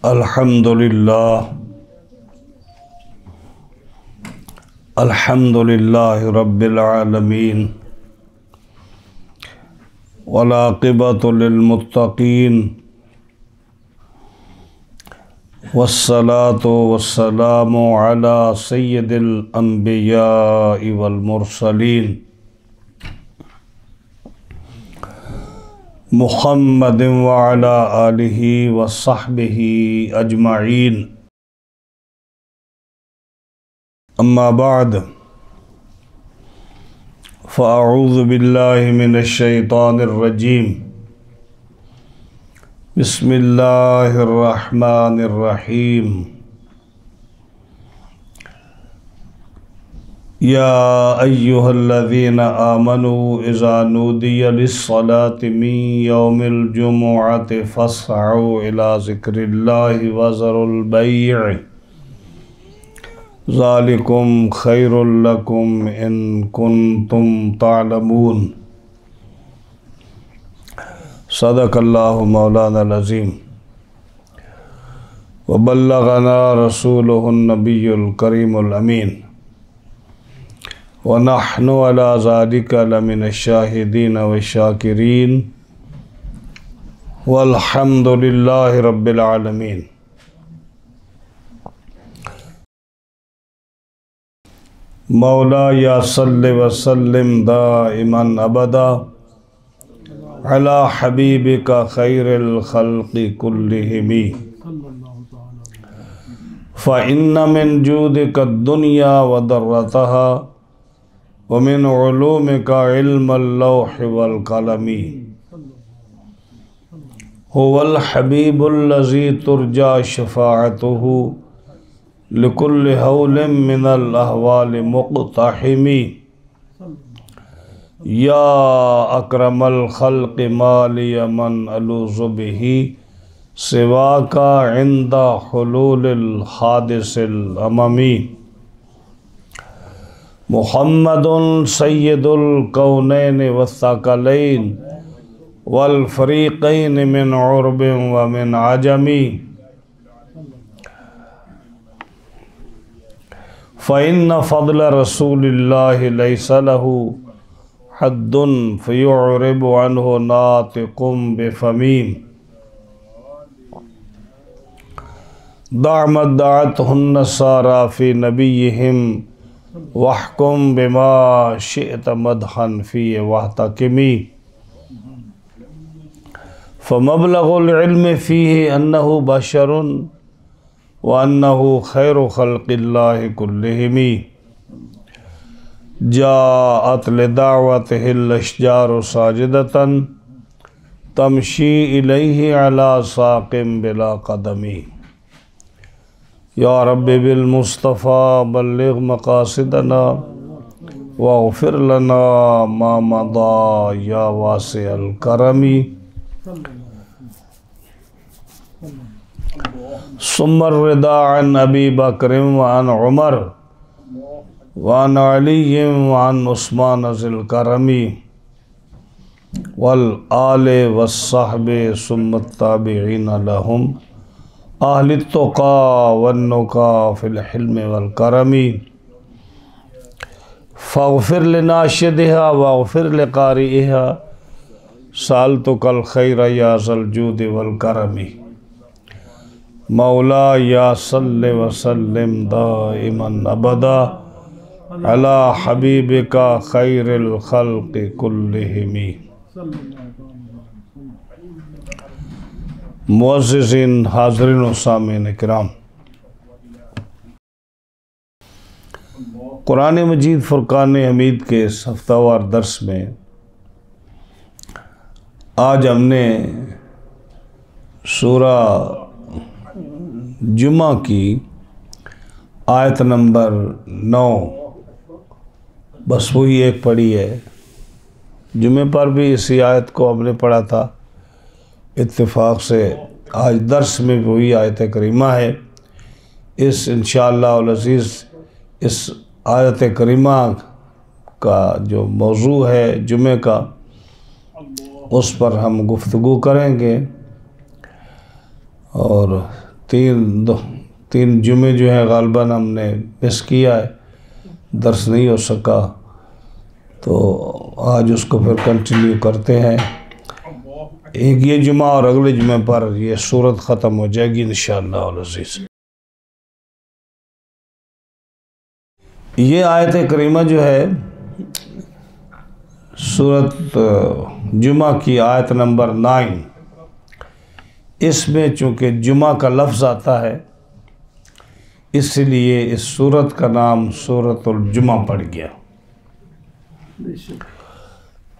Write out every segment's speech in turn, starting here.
अल्हम्दुलिल्लाह रब्बिल आलमीन वल आक़िबतु लिल मुत्तक़ीन वस्सलातु वस्सलामु अला सय्यिदिल अंबियाइ वल मुरसलीन मुहम्मदिन व अला आलिहि व सहबिहि अजमईन। अम्मा बाद फ़अऊज़ु बिल्लाहि मिनश शैतानिर रजीम। बिस्मिल्लाहिर रहमानिर रहीम। या अय्युहल्लज़ीना आमनू इज़ा नूदिया लिस्सलाति मिन यौमिल जुमुअति फ़स्अऊ इला ज़िक्रिल्लाहि व ज़रुल बैअ ज़ालिकुम खैरुल लकुम इन कुन्तुम तालमून। सदक़ल्लाहु मौलाना अज़ीम व बल्लगना रसूलुहुन नबियुल करीमुल अमीन व नहनु अला ज़ालिका लमिनश शाहिदीन व शाकिरीन वल्हम्दुलिल्लाहि रब्बिल आलमीन। मौला या सल्लि व सल्लिम दाइमन अबदा अला हबीबिका खैरिल खल्क़ि कुल्लिहिम फ़इन्न मिन जूदिका दुनिया व दर्रतहा व मिन उलूमिका इल्मल लौहि वल क़लमी हुवल हबीबुल्लज़ी तुरजा शफ़ाअतुहु लिकुल्लि हौलिम मिनल अहवालि मुक़्तहिमी। या अक्रमल खल्क़ि मालिय मन अलूज़ु बिही सिवाका इंदा हुलूलिल हादिसिल अममी। मुहम्मदुन सय्यिदुल कौनैनि वस्सक़लैन वल फ़रीक़ैन मिन उर्बिन व मिन अजमी। फ़इन्न फ़ज़्ल रसूलिल्लाहि लैसा लहू हद्दुन फ़युअरिबु अन्हु नातिक़ुम बिफ़मीम। दअ मद्दअतहुन नसारा फ़ी नबिय्यिहिम वहकुम बिमा शिअत मदहन फ़ीहि वहतकिमी। फ़मबलगुल इल्मि फ़ीहि अन्नहु बशरुन व अन्नहु खैरु खल्क़िल्लाहि कुल्लिहिमी। जाअत लिदाअवतिहिल अशजारु साजिदतन तमशी इलैहि अला साक़िम बिला क़दमी। या रब्बि बिल मुस्तफ़ा बल्लिग़ मक़ासिदना वग़फ़िर लना मा मदा या वासिअल करमी। सुम्मा रिदा अन अबी बकर व अन उमर व अन अली व अन उस्मान ज़िल करमी वल आले वस्सहबे सुम्मा ताबिईन लहुम अहलित तुक़ा वन नुक़ा फ़िल हिल्मि वल करमी। फ़ग़फ़िर लिनाशिदिहा वग़फ़िर लिक़ारिइहा सालतुकल खैर या ज़ल जूदि वल करमी। मौला या सल्लि व सल्लिम दाइमन अबदा अला हबीबिका खैरिल खल्क़ि कुल्लिहिमी। मुअज़्ज़िज़ीन, हाज़रीन व सामीन किराम, कुरान मजीद फ़ुरक़ान हमीद के इस हफ्तावार दर्स में आज हमने सूरा जुमा की आयत नंबर 9 बस वही एक पढ़ी है। जुमे पर भी इसी आयत को हमने पढ़ा था। इत्तेफाक से आज दर्स में वही आयत करीमा है। इस इंशाअल्लाह अल अज़ीज़ इस आयत करीमा का जो मौजू है जुमे का, उस पर हम गुफ्तगू करेंगे और तीन जुमे जो है गालबन हमने मिस किया है, दर्स नहीं हो सका, तो आज उसको फिर कंटिन्यू करते हैं। एक ये जुमा और अगले जुमे पर ये सूरत ख़त्म हो जाएगी इंशाअल्लाह अज़ीज़। ये आयत करीमा जो है सूरत जुमा की आयत नंबर 9, इसमें चूँकि जुमा का लफ्ज़ आता है इसलिए इस सूरत का नाम सूरतुल जुमा पड़ गया।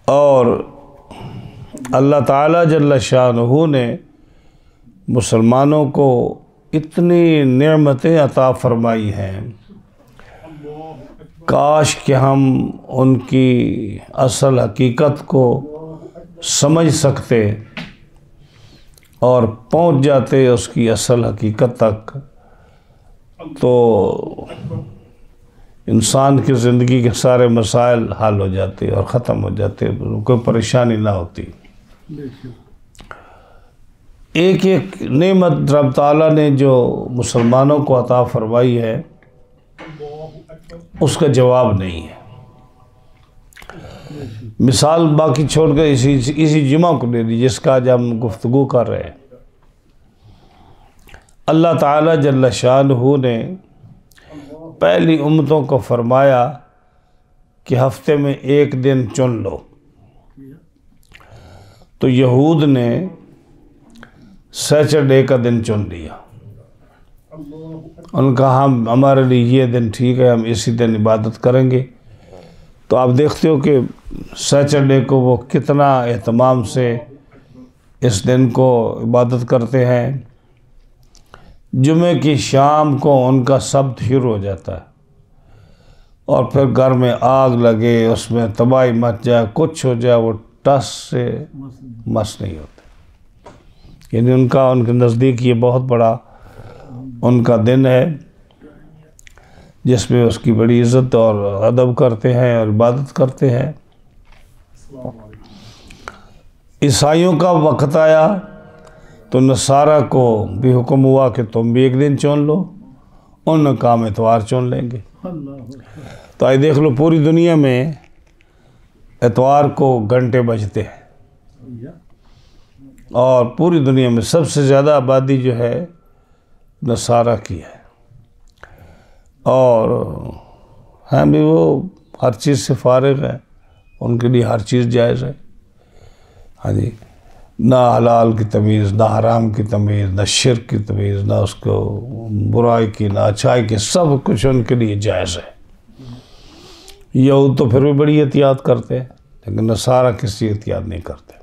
और अल्लाह ताला जल्ल शानहू ने मुसलमानों को इतनी नेमतें अता फरमाई हैं, काश कि हम उनकी असल हकीकत को समझ सकते और पहुंच जाते उसकी असल हकीकत तक, तो इंसान की ज़िंदगी के सारे मसाइल हल हो जाते और ख़त्म हो जाते, कोई परेशानी ना होती। एक एक नेमत रब ताला ने जो मुसलमानों को अता फरमाई है उसका जवाब नहीं है। मिसाल बाकी छोड़कर इसी जुमा को ले लीजिए जिसका आज हम गुफ्तगू कर रहे हैं। अल्लाह ताला जल्ल शानहू ने पहली उम्मतों को फरमाया कि हफ्ते में एक दिन चुन लो, तो यहूद ने सैटरडे का दिन चुन लिया। उनका हम हमारे लिए ये दिन ठीक है, हम इसी दिन इबादत करेंगे। तो आप देखते हो कि सैटरडे को वो कितना एहतमाम से इस दिन को इबादत करते हैं। जुमे की शाम को उनका सब्त शुरू हो जाता है और फिर घर में आग लगे, उसमें तबाही मच जाए, कुछ हो जाए, वो टस से मस नहीं होते। यानी उनके नज़दीक ये बहुत बड़ा उनका दिन है जिसमें उसकी बड़ी इज़्ज़त और अदब करते हैं और इबादत करते हैं। ईसाइयों का वक्त आया तो नसारा को भी हुक्म हुआ कि तुम भी एक दिन चुन लो, उन काम एतवार चुन लेंगे। तो आइए देख लो, पूरी दुनिया में एतवार को घंटे बजते हैं और पूरी दुनिया में सबसे ज़्यादा आबादी जो है नसारा की है। और हैं भी वो हर चीज़ से फारिग है, उनके लिए हर चीज़ जायज़ है। हाँ जी, ना हलाल की तमीज़, ना हराम की तमीज़, ना शिर्क की तमीज़, ना उसको बुराई की, ना अच्छाई की, सब कुछ उनके लिए जायज़ है। यहूद तो फिर भी बड़ी एहतियात करते हैं, लेकिन नसारा किसी एहतियात नहीं करते।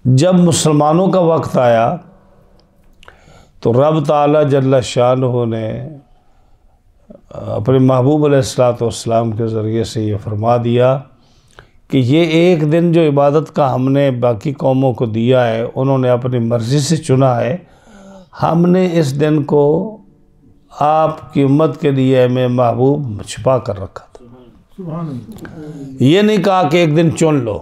जब मुसलमानों का वक्त आया तो रब ताला जल्ल शानहू ने अपने महबूब अलैहिस्सलाम के ज़रिए से ये फरमा दिया कि ये एक दिन जो इबादत का हमने बाकी कौमों को दिया है, उन्होंने अपनी मर्ज़ी से चुना है। हमने इस दिन को आपकी उम्मत के लिए मैं महबूब छुपा कर रखा था। ये नहीं कहा कि एक दिन चुन लो,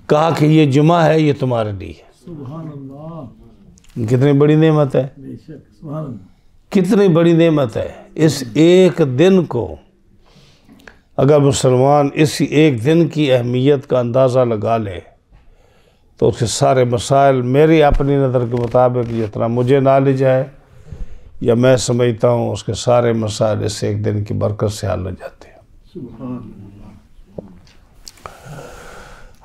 कहा कि ये जुमा है, ये तुम्हारे लिए। कितनी बड़ी नेमत है, कितनी बड़ी नेमत है। इस एक दिन को अगर मुसलमान इस एक दिन की अहमियत का अंदाज़ा लगा ले तो उसके सारे मसाइल, मेरी अपनी नज़र के मुताबिक जितना मुझे नॉलेज है या मैं समझता हूँ, उसके सारे मसाइल इस एक दिन की बरकत से हल हो जाते हैं।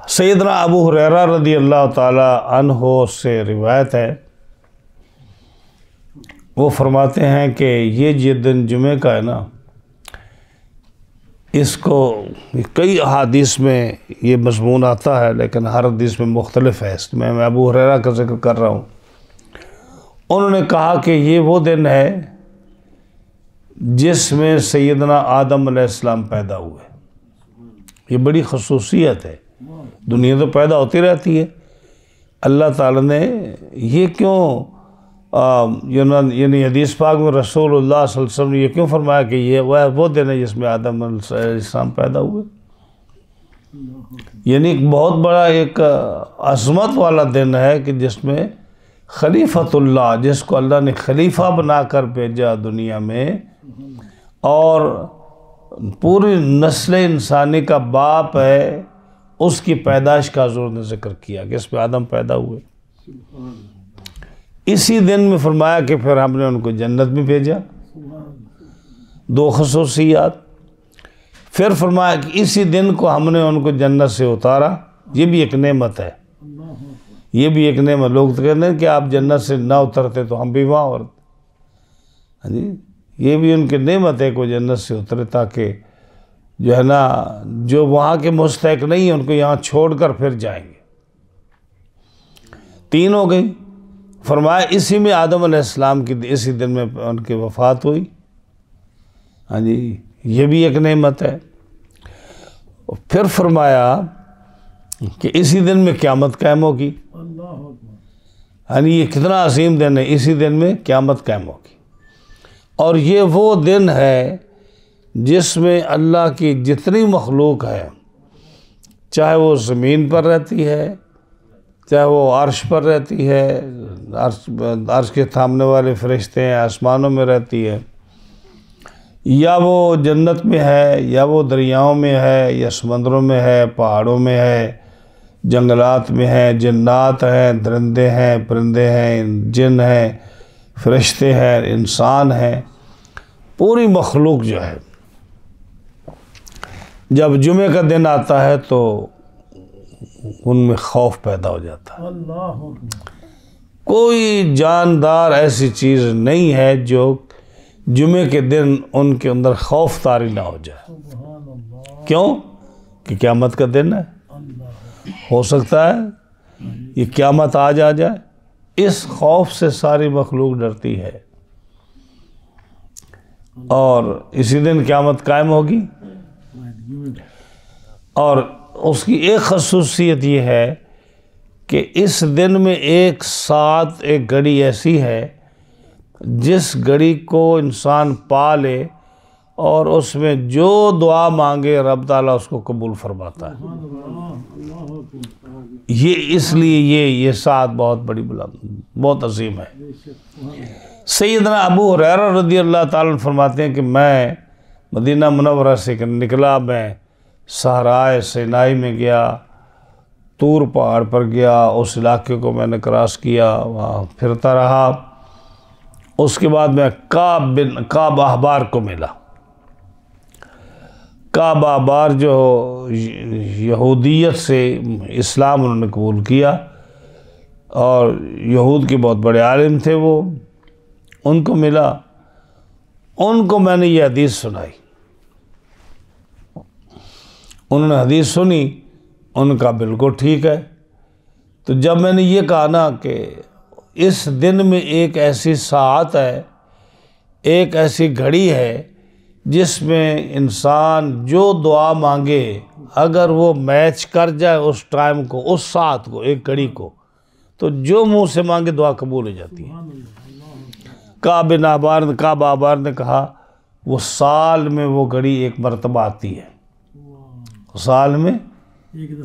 सैयदना अबू हुरैरा रज़ी अल्लाह ताला अन्हो से रिवायत है, वो फरमाते हैं कि ये दिन जुमे का है ना, इसको कई हदीस में ये मज़मून आता है, लेकिन हर हदीस में मुख्तलिफ है। इसमें मैं अबू हुरैरा का जिक्र कर रहा हूँ। उन्होंने कहा कि ये वो दिन है जिसमें सैयदना आदम अलैहिस्सलाम पैदा हुए। ये बड़ी ख़ुसूसियत है, दुनिया तो पैदा होती रहती है, अल्लाह ताला ने ये क्यों यानी हदीस पाक में रसूलुल्लाह सल्लल्लाहु अलैहि वसल्लम ने ये क्यों फरमाया कि ये वह वो दिन है जिसमें आदम अलैहिस्सलाम पैदा हुए। यानी एक बहुत बड़ा एक अज़मत वाला दिन है कि जिसमें खलीफतुल्लाह, जिसको अल्लाह ने खलीफा बनाकर भेजा दुनिया में और पूरी नस्ल इंसानी का बाप है, उसकी पैदाइश का हुज़ूर ने जिक्र किया कि इसमें आदम पैदा हुए। इसी दिन में फरमाया कि फिर हमने उनको जन्नत में भेजा, दो खसूसियात। फिर फरमाया कि इसी दिन को हमने उनको जन्नत से उतारा, ये भी एक नेमत है, ये भी एक नेमत। लोग तो कहते हैं कि आप जन्नत से ना उतरते तो हम भी वहाँ, और हाँ जी, ये भी उनकी नेमत है कि वो जन्नत से उतरे, ताकि जो है ना, जो वहाँ के मुस्तहिक नहीं है उनको यहाँ छोड़कर फिर जाएंगे। तीन हो गई। फरमाया इसी में आदम अलैहिस्सलाम की इसी दिन में उनकी वफ़ात हुई। हाँ जी, ये भी एक नेमत है। फिर फरमाया कि इसी दिन में क़यामत कायम होगी। हाँ, ये कितना अजीम दिन है, इसी दिन में क़यामत कायम होगी। और ये वो दिन है जिसमें अल्लाह की जितनी मखलूक है, चाहे वो ज़मीन पर रहती है, चाहे वो अर्श पर रहती है, अर्श के थामने वाले फरिश्ते हैं, आसमानों में रहती है, या वो जन्नत में है, या वो दरियाओं में है, या समंदरों में है, पहाड़ों में है, जंगलात में है, जन्नात हैं, दरिंदे हैं, परिंदे हैं, जिन हैं, फरिश्ते हैं, इंसान हैं, पूरी मखलूक जो है, जब जुमे का दिन आता है तो उनमें खौफ पैदा हो जाता है। कोई जानदार ऐसी चीज़ नहीं है जो जुमे के दिन उनके अंदर खौफ तारी ना हो जाए। क्यों? कि क़यामत का दिन है, हो सकता है ये क़यामत आज आ जाए। इस खौफ से सारी मखलूक डरती है, और इसी दिन क़यामत कायम होगी। और उसकी एक खसूसियत ये है कि इस दिन में एक साथ एक घड़ी ऐसी है जिस घड़ी को इंसान पा ले और उसमें जो दुआ मांगे रब ताला उसको कबूल फरमाता है। ये इसलिए ये साथ बहुत बड़ी बुलंद, बहुत अजीम है। सैयदना अबू हुरैरा रज़ी अल्लाह ताला अन्हु फरमाते हैं कि मैं मदीना मुनव्वरा से निकला, मैं सहराए सिनाई में गया, तूर पहाड़ पर गया, उस इलाके को मैंने क्रॉस किया, वहाँ फिरता रहा। उसके बाद मैं काब अहबार को मिला। काब अहबार जो यहूदियत से इस्लाम उन्होंने कबूल किया, और यहूद के बहुत बड़े आलिम थे वो, उनको मिला, उनको मैंने ये हदीस सुनाई। उन्होंने हदीस सुनी, उनका बिल्कुल ठीक है। तो जब मैंने ये कहा ना कि इस दिन में एक ऐसी सात है, एक ऐसी घड़ी है जिसमें इंसान जो दुआ मांगे अगर वो मैच कर जाए उस टाइम को, उस सात को, एक घड़ी को, तो जो मुंह से मांगे दुआ कबूल हो जाती है। काब अहबार ने कहा वो साल में वो घड़ी एक मरतबा आती है, साल में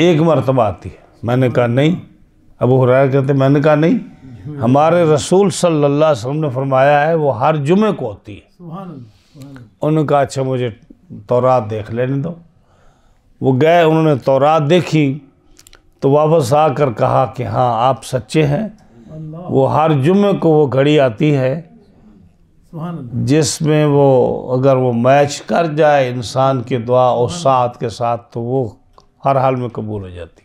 एक मरतबा आती है। मैंने कहा नहीं, अबू हुरैरा कहते मैंने कहा नहीं, हमारे रसूल सल्लल्लाहु अलैहि वसल्लम ने फरमाया है वो हर जुमे को होती है। उन्होंने कहा अच्छा मुझे तौरात देख लेने दो। वो गए, उन्होंने तौरात देखी तो वापस आकर कहा कि हाँ आप सच्चे हैं, वो हर जुमे को वो घड़ी आती है जिसमें वो अगर वो मैच कर जाए इंसान की दुआ उस साथ के साथ तो वो हर हाल में कबूल हो जाती।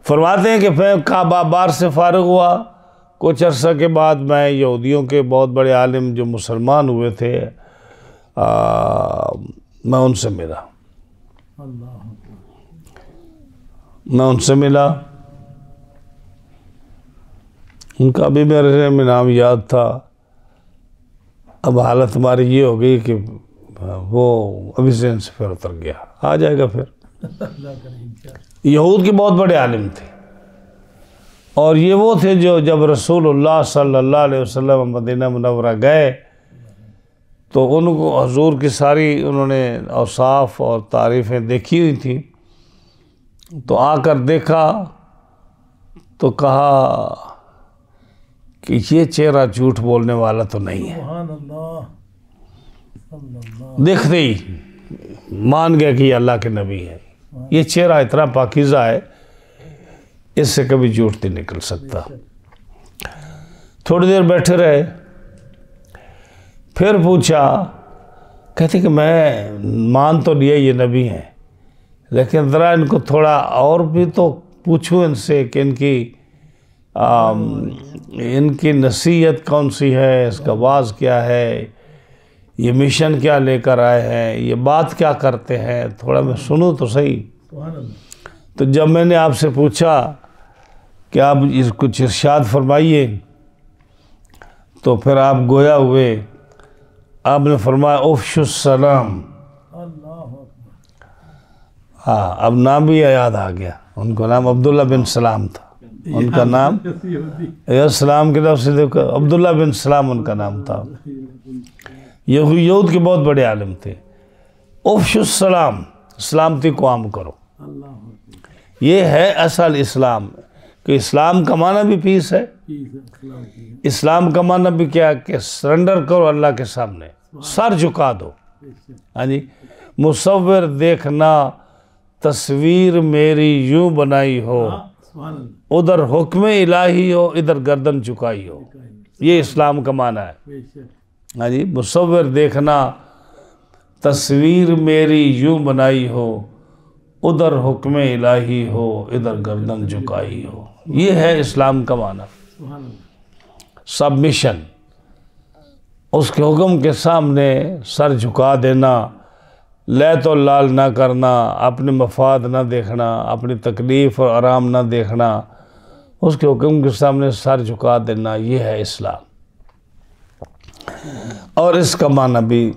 फरमाते हैं कि मैं काबा बार से फारिग हुआ, कुछ अर्सा के बाद मैं यहूदियों के बहुत बड़े आलिम जो मुसलमान हुए थे मैं उनसे मिला। उनका अभी मेरे में नाम याद था। अब हालत हमारी ये हो गई कि वो अभी से फिर उतर गया, आ जाएगा फिर। यहूद के बहुत बड़े आलिम थे, और ये वो थे जो जब रसूलुल्लाह सल्लल्लाहु अलैहि वसल्लम मदीना मुनव्वरा गए तो उनको हुजूर की सारी उन्होंने औसाफ और तारीफ़ें देखी हुई थी। तो आकर देखा तो कहा कि ये चेहरा झूठ बोलने वाला तो नहीं है। देखते ही मान गया कि ये अल्लाह के नबी है। ये चेहरा इतना पाकीज़ा है, इससे कभी झूठ नहीं निकल सकता। थोड़ी देर बैठे रहे, फिर पूछा, कहते कि मैं मान तो लिया ये नबी हैं, लेकिन ज़रा इनको थोड़ा और भी तो पूछूं इनसे कि इनकी नसीहत कौन सी है, इसका वाज क्या है, ये मिशन क्या लेकर आए हैं, ये बात क्या करते हैं, थोड़ा मैं सुनूं तो सही। तो जब मैंने आपसे पूछा कि आप कुछ इरशाद फरमाइए, तो फिर आप गोया हुए, आपने फरमाया उफ़शुस सलाम। हाँ, अब नाम भी याद आ गया। उनका नाम अब्दुल्ला बिन सलाम था। उनका नाम सलाम के लफ्ज़ से देखो, अब्दुल्ला बिन सलाम उनका नाम था। यहूद के बहुत बड़े आलिम थे। उफ़शुस सलाम, सलामती को आम करो। ये है असल इस्लाम, कि इस्लाम का माना भी पीस है। इस्लाम का माना भी क्या, कि सरेंडर करो अल्लाह के सामने, सर झुका दो। हाँ जी, मुसव्विर देखना तस्वीर मेरी यूं बनाई हो, उधर हुक्म इलाही हो, इधर गर्दन झुकाई हो। ये इस्लाम का माना है। हाँ जी, मुसव्विर देखना तस्वीर मेरी यूं बनाई हो, उधर हुक्म इलाही हो, इधर गर्दन झुकाई हो। ये है इस्लाम का माना। सबमिशन, उसके हुक्म के सामने सर झुका देना, ले तो लाल ना करना, अपने मफाद ना देखना, अपनी तकलीफ़ और आराम ना देखना, उसके हुक्म के सामने सर झुका देना, ये है इस्लाम। और इसका माना भी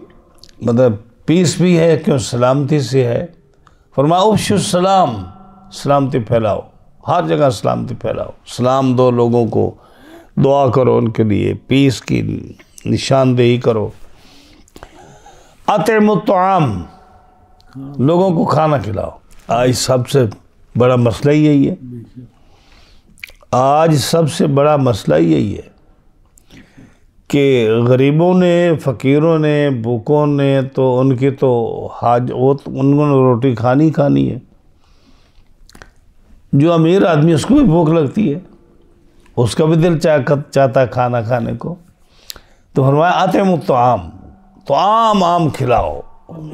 मतलब पीस भी है, क्यों सलामती से है। फरमाया उफ़शुस सलाम, सलामती फैलाओ, हर जगह सलामती फैलाओ, सलाम दो लोगों को, दुआ करो उनके लिए, पीस की निशानदेही करो। अतिमुत तआम, लोगों को खाना खिलाओ। आज सबसे बड़ा मसला ही यही है। आज सबसे बड़ा मसला ही यही है कि गरीबों ने, फ़कीरों ने, भूखों ने तो उनकी तो उन्होंने रोटी खानी है। जो अमीर आदमी उसको भी भूख लगती है, उसका भी दिल चाहता है खाना खाने को। तो फरमाया अतिमुत तआम, तो आम खिलाओ।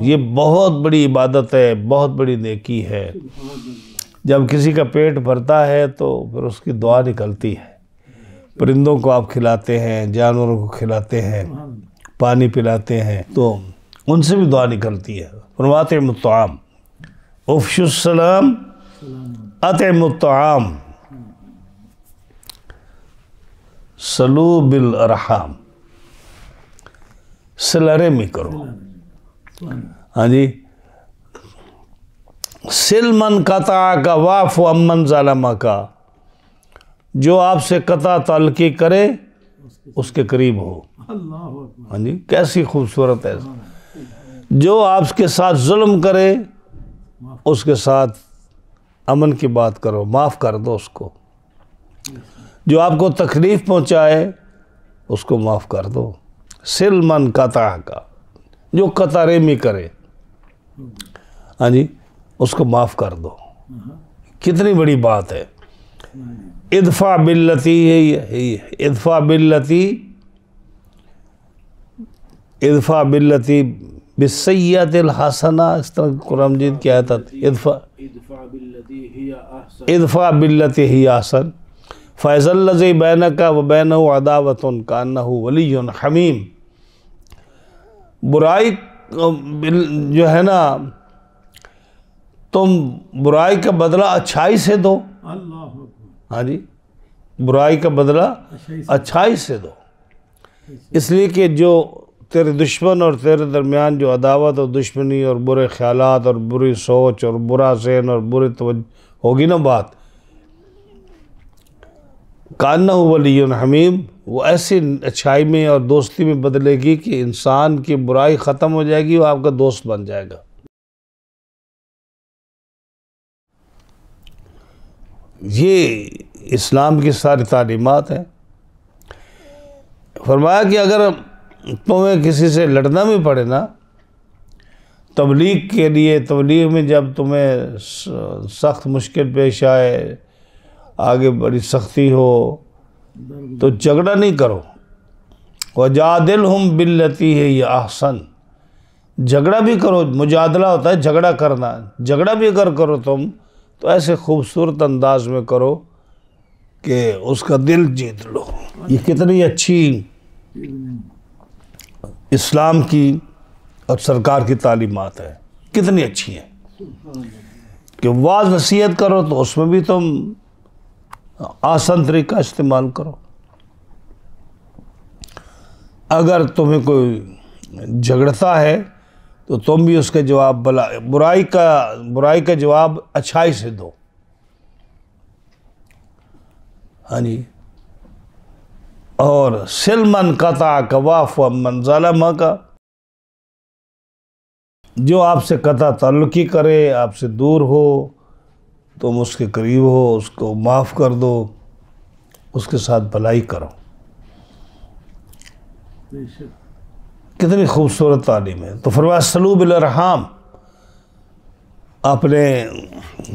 ये बहुत बड़ी इबादत है, बहुत बड़ी नेकी है। जब किसी का पेट भरता है तो फिर उसकी दुआ निकलती है। परिंदों को आप खिलाते हैं, जानवरों को खिलाते हैं, पानी पिलाते हैं, तो उनसे भी दुआ निकलती है। अतिमुत तआम, उफ़शुस सलाम, अतिमुत तआम, सलू बिल अरहाम, सिलरेमी करो। हाँ जी, सिलमन कता का वाफ़ अमन ज़ालमा का, जो आपसे कता ताल्लुकी करे उसके करीब हो। हाँ जी, कैसी खूबसूरत है। जो आपके साथ जुल्म करे उसके साथ अमन की बात करो, माफ़ कर दो उसको। जो आपको तकलीफ़ पहुँचाए उसको माफ़ कर दो। सिलमन कता का, जो कतारेमी करे, हाँ जी, उसको माफ़ कर दो। कितनी बड़ी बात है। इदफ़ा बिल्लती, इदफ़ा बिल्लती बिस्सय्यतिल हसना, इस तरह कुरान मजीद की आयत आती है। इदफ़ा बिल्लती ही अहसन फ़ैज़ल्लज़ी बैनका व बैनहु अदावतुन कान्नहु वलियुन हमीम। बुराई जो है ना, तुम बुराई का बदला अच्छाई से दो। हाँ जी, बुराई का बदला अच्छाई से दो, इसलिए कि जो तेरे दुश्मन और तेरे दरमियान जो अदावत और दुश्मनी और बुरे ख्यालात और बुरी सोच और बुरा ज़हन और बुरी तवज्जो होगी ना बात, कान्नहु वलियुन हमीम, वो ऐसी अच्छाई में और दोस्ती में बदलेगी कि इंसान की बुराई ख़त्म हो जाएगी, वो आपका दोस्त बन जाएगा। ये इस्लाम की सारी तालीमात हैं। फरमाया कि अगर तुम्हें किसी से लड़ना भी पड़े ना तबलीग के लिए, तबलीग में जब तुम्हें सख्त मुश्किल पेश आए, आगे बड़ी सख्ती हो, तो झगड़ा नहीं करो। वजादिलहुम बिल्लती है ये अहसन, झगड़ा भी करो, मुजादला होता है झगड़ा करना। झगड़ा भी अगर करो तुम तो ऐसे खूबसूरत अंदाज में करो कि उसका दिल जीत लो। ये कितनी अच्छी इस्लाम की और सरकार की तालीमात है, कितनी अच्छी है कि वाज नसीहत करो तो उसमें भी तुम आसान तरीका इस्तेमाल करो। अगर तुम्हें कोई झगड़ता है तो तुम भी उसका जवाब बुराई का जवाब अच्छाई से दो। हाँ जी। और सिलमन कता कवाफ मन ज़लम का, जो आपसे कता ताल्लुकी करे, आपसे दूर हो, तुम उसके करीब हो, उसको माफ़ कर दो, उसके साथ भलाई करो। कितनी खूबसूरत तालीम है। तो फरमाया सलू बिल अरहाम, अपने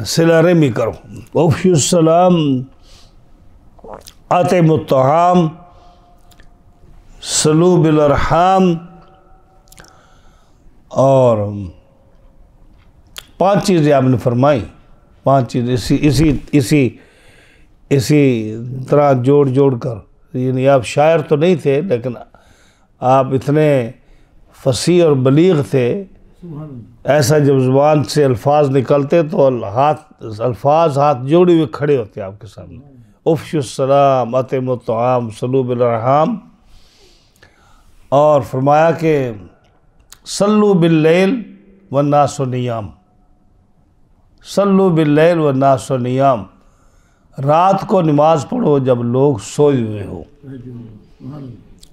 सिला रहमी करो। वफ़शुस सलाम अतिमुत तआम सलू बिल अरहाम। और 5 चीज़ें आपने फरमाई, 5 चीज़ इसी तरह जोड़ कर, यानी आप शायर तो नहीं थे लेकिन आप इतने फसी और बलीग थे, ऐसा जब ज़ुबान से अल्फाज निकलते तो अल्फाज हाथ जोड़े हुए खड़े होते आपके सामने। उफ़शुस सलाम अतिमुत तआम सलू बिल अरहाम। और फरमाया कि सल्लु बिल्लैल वन्नासु नियाम, सल्लु बिल्लैल वन्नासु नियाम, रात को नमाज पढ़ो जब लोग सोए हुए हो।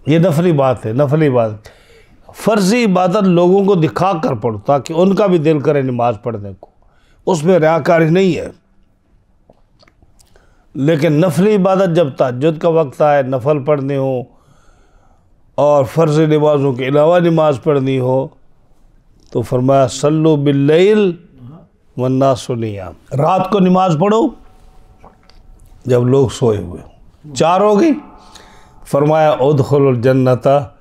ये नफली बात है, नफली बात। फ़र्ज़ी इबादत लोगों को दिखा कर पढ़ो ताकि उनका भी दिल करे नमाज पढ़ने को, उसमें रियाकारी नहीं है। लेकिन नफली इबादत जब तहज्जुद का वक्त आए, नफल पढ़ने हो और फ़र्ज़ नमाज़ों के अलावा नमाज पढ़नी हो, तो फरमाया सल्लु बिल्लैल वन्नासु नियाम, रात को नमाज पढ़ो जब लोग सोए हुए हो। 4 हो गई। फरमाया उदखुलुल जन्नता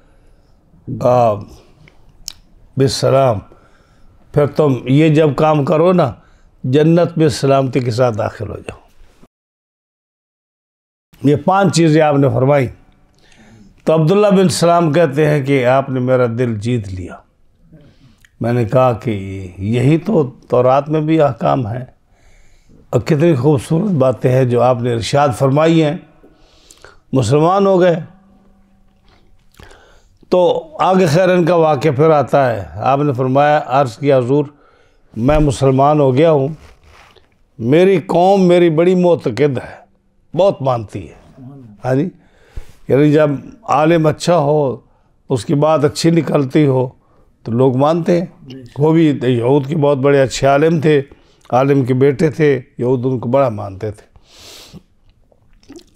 बिस्सलाम, फिर तुम ये जब काम करो ना, जन्नत में सलामती के साथ दाखिल हो जाओ। ये 5 चीज़ें आपने फरमाई। तो अब्दुल्ला बिन सलाम कहते हैं कि आपने मेरा दिल जीत लिया। मैंने कहा कि यही तो तौरात में भी अहकाम है, और कितनी खूबसूरत बातें हैं जो आपने इरशाद फरमाई हैं। मुसलमान हो गए। तो आगे खैर इनका वाक़या फिर आता है। आपने फरमाया, अर्ज़ किया हुज़ूर मैं मुसलमान हो गया हूँ, मेरी कौम मेरी बड़ी मोतक़िद है, बहुत मानती है। हाँ जी, यानी जब आलिम अच्छा हो, उसकी बात अच्छी निकलती हो तो लोग मानते हैं। वो भी यहूद के बहुत बड़े अच्छे आलिम थे, आलिम के बेटे थे, यहूद उनको बड़ा मानते थे।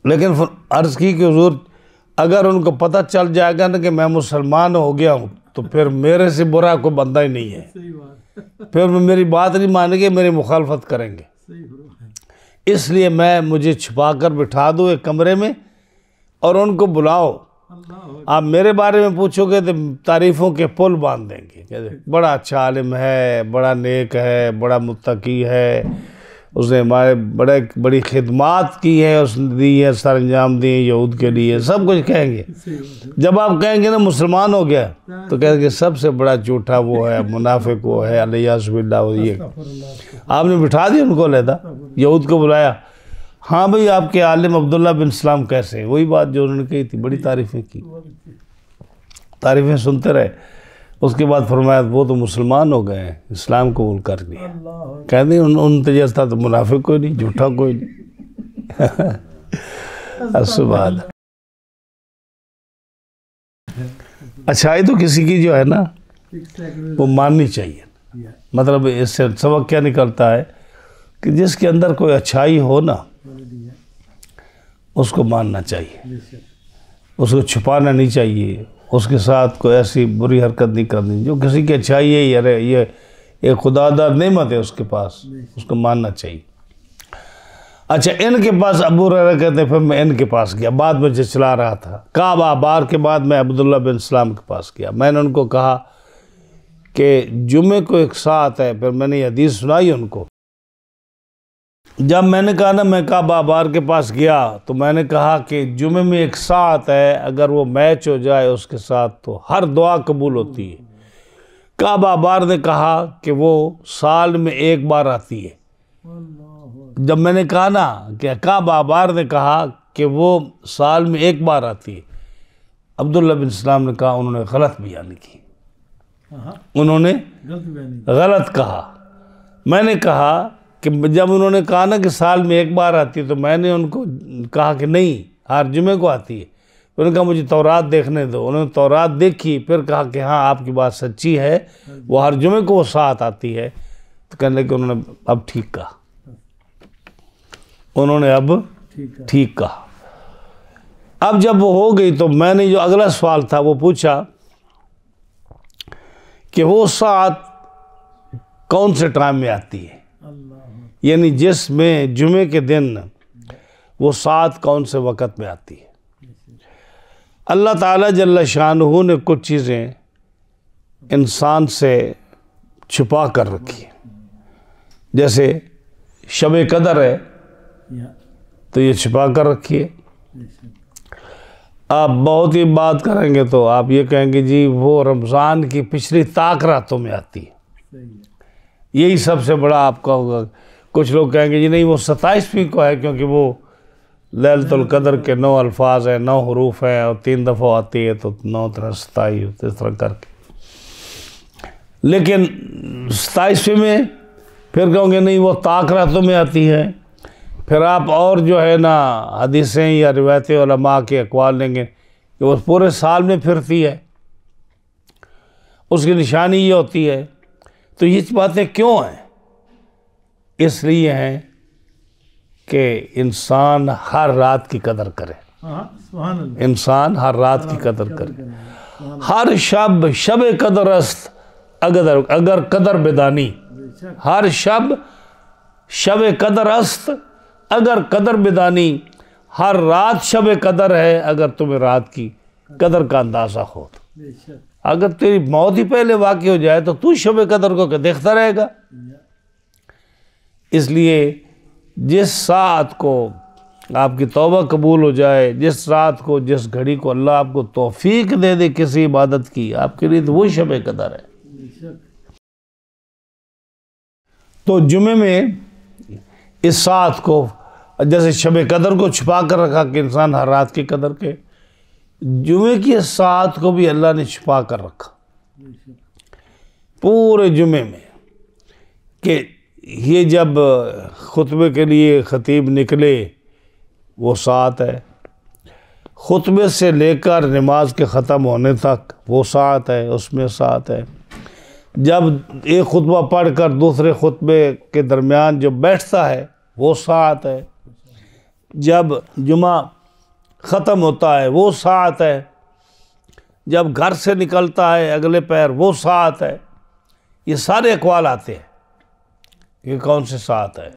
लेकिन अर्ज़ की कि हुज़ूर अगर उनको पता चल जाएगा ना कि मैं मुसलमान हो गया हूँ, तो फिर मेरे से बुरा कोई बंदा ही नहीं है, फिर मेरी बात नहीं मानेंगे, मेरी मुखालफत करेंगे। इसलिए मुझे छुपा कर बिठा दो एक कमरे में और उनको बुलाओ। आप मेरे बारे में पूछोगे तो तारीफ़ों के पुल बांध देंगे, बड़ा अच्छा आलिम है, बड़ा नेक है, बड़ा मुत्तकी है, उसने हमारे बड़ी खिदमात की है, उसने दी है, सर अंजाम दिए यहूद के लिए, सब कुछ कहेंगे। जब आप कहेंगे ना मुसलमान हो गया, तो कहेंगे सबसे बड़ा झूठा वो है, मुनाफिक वो है, अलियाज़ुबिल्लाह। ये आपने बिठा दिया उनको, लेदा यहूद को बुलाया। हाँ भाई, आपके आलिम अब्दुल्ला बिन सलाम कैसे हैं? वही बात जो उन्होंने कही थी, बड़ी तारीफ़ें की, तारीफ़ें सुनते रहे। उसके बाद फरमाया वो तो मुसलमान हो गए, इस्लाम कबूल कर लिया। कहते उन जैसा तो मुनाफिक कोई नहीं, झूठा कोई नहीं। सुभान। अच्छाई तो किसी की जो है ना वो माननी चाहिए। मतलब इससे सबक क्या निकलता है कि जिसके अंदर कोई अच्छाई हो ना उसको मानना चाहिए, उसको छुपाना नहीं चाहिए, उसके साथ कोई ऐसी बुरी हरकत नहीं करनी। जो किसी की अच्छाई है, अरे ये खुदादार नेमत है उसके पास, उसको मानना चाहिए। अच्छा, इनके पास अबू हुरैरा कहते हैं फिर मैं इनके पास गया, बाद में जो चला रहा था काबा बार के बाद मैं अब्दुल्ला बिन सलाम के पास गया। मैंने उनको कहा कि जुमे को एक साथ है, फिर मैंने ये हदीस सुनाई उनको। जब मैंने कहा ना मैं काबा बार के पास गया तो मैंने कहा कि जुमे में एक साथ है, अगर वो मैच हो जाए उसके साथ तो हर दुआ कबूल होती है। काबा बार ने कहा कि वो साल में एक बार आती है। जब मैंने कहा ना कि काबा बार ने कहा कि वो साल में एक बार आती है, अब्दुल्ला बिन सलाम ने कहा उन्होंने गलत बयानी की, उन्होंने गलत कहा। मैंने कहा कि जब उन्होंने कहा ना कि साल में एक बार आती है तो मैंने उनको कहा कि नहीं, हर जुमे को आती है। तो उन्होंने कहा मुझे तौरात देखने दो। उन्होंने तौरात देखी, फिर कहा कि हाँ आपकी बात सच्ची है, वो हर जुमे को वो साथ आती है। तो कहने लगे उन्होंने अब ठीक कहा, उन्होंने अब ठीक कहा। अब जब वो हो गई तो मैंने जो अगला सवाल था वो पूछा कि वो साथ कौन से टाइम में आती है, यानी जिसमें जुमे के दिन वो साथ कौन से वक़्त में आती है। अल्लाह ताला जल्ल शानुहु ने कुछ चीज़ें इंसान से छुपा कर रखी है। जैसे शब कदर है तो ये छुपा कर रखी है। आप बहुत ही बात करेंगे तो आप ये कहेंगे जी वो रमज़ान की पिछली ताक रातों में आती है, यही सबसे बड़ा आपका होगा। कुछ लोग कहेंगे जी नहीं वो 27वीं को है क्योंकि वो लैलतुल कदर के 9 अल्फाज हैं, 9 हरूफ हैं और 3 दफ़ा आती है तो 9 तरह 27 होते इस तरह करके। लेकिन 27वीं में फिर कहोगे नहीं वो ताक रातों में आती है। फिर आप और जो है ना हदीसें या रिवायतें उलमा के अक़वाल लेंगे कि वो पूरे साल में फिरती है, उसकी निशानी ये होती है। तो ये बातें क्यों हैं? इसलिए हैं कि इंसान हर रात की कदर करे, इंसान हर रात की कदर करे। हर शब कदर अस्त अगर कदर बेदानी, हर शब कदर अस्त अगर कदर बेदानी, हर रात शब कदर है अगर तुम्हें रात की कदर का अंदाज़ा हो। तो अगर तेरी मौत ही पहले वाक़ई हो जाए तो तू शब कदर को देखता रहेगा। इसलिए जिस साथ को आपकी तौबा कबूल हो जाए, जिस रात को जिस घड़ी को अल्लाह आपको तौफीक दे दे किसी इबादत की, आपके लिए तो वही शब कदर है। तो जुमे में इस साथ को जैसे शब कदर को छुपा कर रखा कि इंसान हर रात की कदर के, जुमे की साथ को भी अल्लाह ने छुपा कर रखा पूरे जुमे में कि ये जब खुतबे के लिए ख़तीब निकले वो साथ है, खुतबे से लेकर नमाज के ख़त्म होने तक वो साथ है, उसमें साथ है। जब एक खुतबा पढ़कर दूसरे खुतबे के दरमियान जो बैठता है वो साथ है। जब जुमा ख़त्म होता है वो साथ है। जब घर से निकलता है अगले पैर वो साथ है। ये सारे अक़वाल आते हैं कि कौन से साथ है,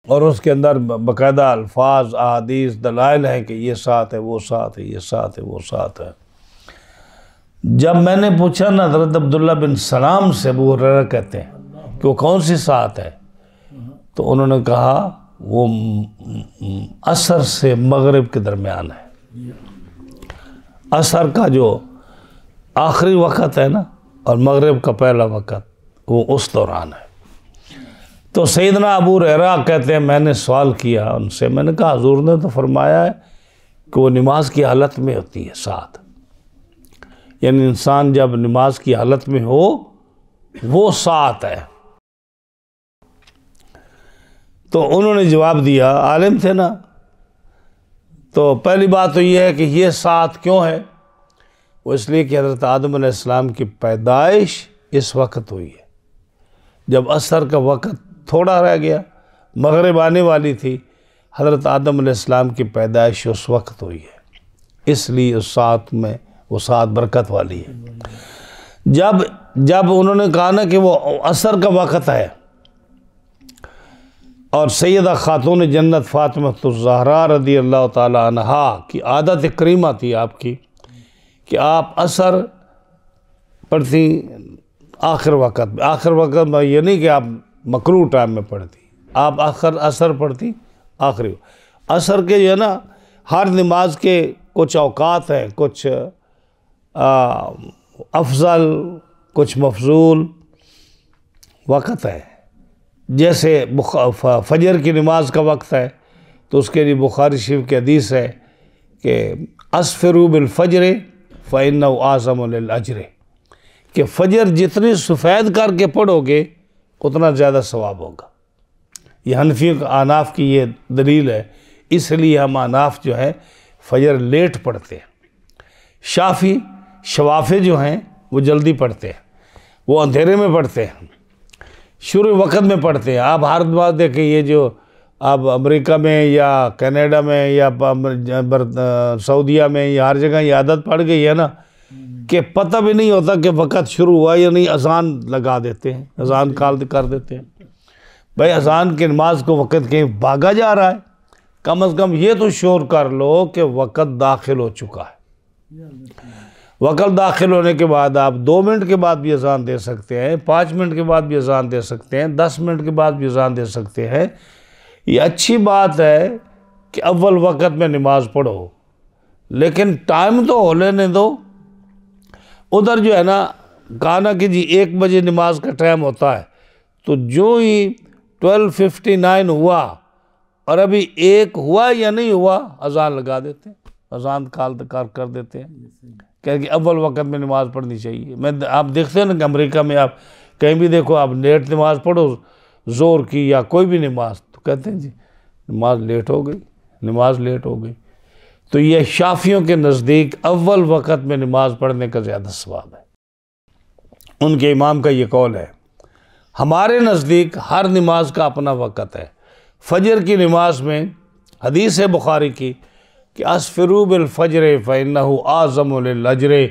और उसके अंदर बाकायदा अल्फाज अहादीस दलाइल हैं कि ये साथ है, वो साथ है, ये साथ है, वो साथ है। जब मैंने पूछा ना हज़रत अब्दुल्ला बिन सलाम से, अबू हुरैरा कहते हैं कि वो कौन सी साथ है, तो उन्होंने कहा वो असर से मगरिब के दरमियान है। असर का जो आखिरी वक़्त है ना और मगरिब का पहला वक़्त वो उस दौरान है। तो सैयदना अबू हुरैरा कहते हैं मैंने सवाल किया उनसे, मैंने कहा हुज़ूर ने तो फरमाया है कि वो नमाज की हालत में होती है साथ, यानी इंसान जब नमाज की हालत में हो वो साथ है। तो उन्होंने जवाब दिया, आलिम थे ना। तो पहली बात तो ये है कि ये 7 क्यों है? वो इसलिए कि हज़रत आदम अलैहिस्सलाम की पैदाइश इस वक्त हुई है, जब असर का वक्त थोड़ा रह गया, मगरिब आने वाली थी, हज़रत आदम अलैहिस्सलाम की पैदाइश उस वक्त हुई है, इसलिए उस 7 में वो 7 बरकत वाली है। जब उन्होंने कहा ना कि वो असर का वक्त है, और सैयदा खातून जन्नत फातिमा रज़ी अल्लाह ताला अन्हा की आदत करीमा थी आपकी कि आप असर पढ़ती आखिर वक़्त में। आखिर वक़्त में ये नहीं कि आप मकरूह टाइम में पढ़ती, आप असर पढ़ती आखिरी। असर के जो है ना, हर नमाज के कुछ औकात हैं, कुछ अफजल, कुछ मफजूल वक़्त है। जैसे फजर की नमाज का वक्त है तो उसके लिए बुखारी शरीफ की हदीस है कि अस्फिरू बिल फजर फ़इन्नहु आज़म लिल अज्र, कि फ़जर जितनी सफ़ेद करके पढ़ोगे उतना ज़्यादा सवाब होगा। ये हनफियों का अनाफ की ये दलील है, इसलिए हम अनाफ जो है फजर लेट पढ़ते हैं। शाफ़ी शवाफ़े जो हैं वो जल्दी पढ़ते हैं, वो अंधेरे में पढ़ते हैं, शुरू वक़्त में पढ़ते हैं। आप हर बात देखें, ये जो आप अमेरिका में या कनाडा में या सऊदीया में या हर जगह ये आदत पड़ गई है ना कि पता भी नहीं होता कि वक़्त शुरू हुआ या नहीं, अज़ान लगा देते हैं, अज़ान काल कर देते हैं। भाई अज़ान की नमाज को वक़्त कहीं भागा जा रहा है, कम से कम ये तो शोर कर लो कि वक़्त दाखिल हो चुका है। वक़्त दाखिल होने के बाद आप 2 मिनट के बाद भी अज़ान दे सकते हैं, 5 मिनट के बाद भी अज़ान दे सकते हैं, 10 मिनट के बाद भी अज़ान दे सकते हैं। ये अच्छी बात है कि अव्वल वक़्त में नमाज पढ़ो, लेकिन टाइम तो हो लेने दो। उधर जो है ना, कहा ना कि जी 1 बजे नमाज का टाइम होता है, तो जो ही 12:59 हुआ और अभी 1 हुआ या नहीं हुआ, अज़ान लगा देते हैं, अज़ान काल कर देते हैं, कह कि अव्वल वक़्त में नमाज़ पढ़नी चाहिए। आप देखते हैं ना कि अमेरिका में आप कहीं भी देखो, आप लेट नमाज़ पढ़ो ज़ोर की या कोई भी नमाज, तो कहते हैं जी नमाज लेट हो गई, नमाज लेट हो गई। तो ये शाफियों के नज़दीक अव्वल वक़्त में नमाज पढ़ने का ज़्यादा सवाब है, उनके इमाम का ये कौल है। हमारे नज़दीक हर नमाज का अपना वक़्त है। फजर की नमाज में हदीस है बुखारी की कि अस्फिरू बिल फजर फ़इन्नहु आज़म लिल अज्र,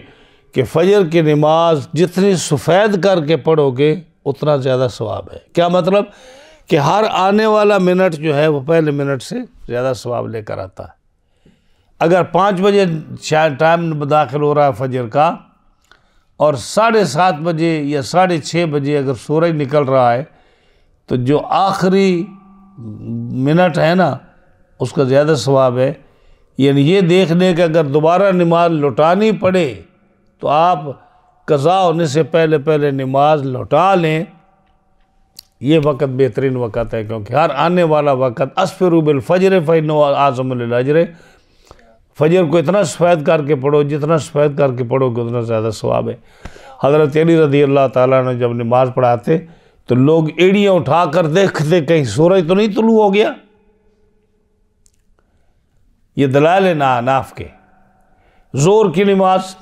कि फ़जर की नमाज जितनी सफ़ेद करके पढ़ोगे उतना ज़्यादा सवाब है। क्या मतलब कि हर आने वाला मिनट जो है वो पहले मिनट से ज़्यादा सवाब लेकर आता है। अगर 5 बजे टाइम दाखिल हो रहा है फजर का और 7:30 बजे या 6:30 बजे अगर सूरज निकल रहा है, तो जो आखिरी मिनट है ना उसका ज़्यादा सवाब है। यानी ये देखने का अगर दोबारा नमाज लौटानी पड़े तो आप कज़ा होने से पहले पहले नमाज लौटा लें। ये वक़्त बेहतरीन वक़्त है, क्योंकि हर आने वाला वक़्त अस्फिरू बिल फजर फ़इन्नहु आज़म लिल अज्र, फजर को इतना सफ़ेद करके पढ़ो, जितना सफ़ेद करके पढ़ोगे उतना ज़्यादा सवाब है। हज़रत अली रज़ी अल्लाह ताला ने जब नमाज़ पढ़ाते तो लोग एड़ियाँ उठा कर देखते कहीं सूरज तो नहीं तुलू हो गया। ये दलाल है ना नाफ के। ज़ोर की नमाज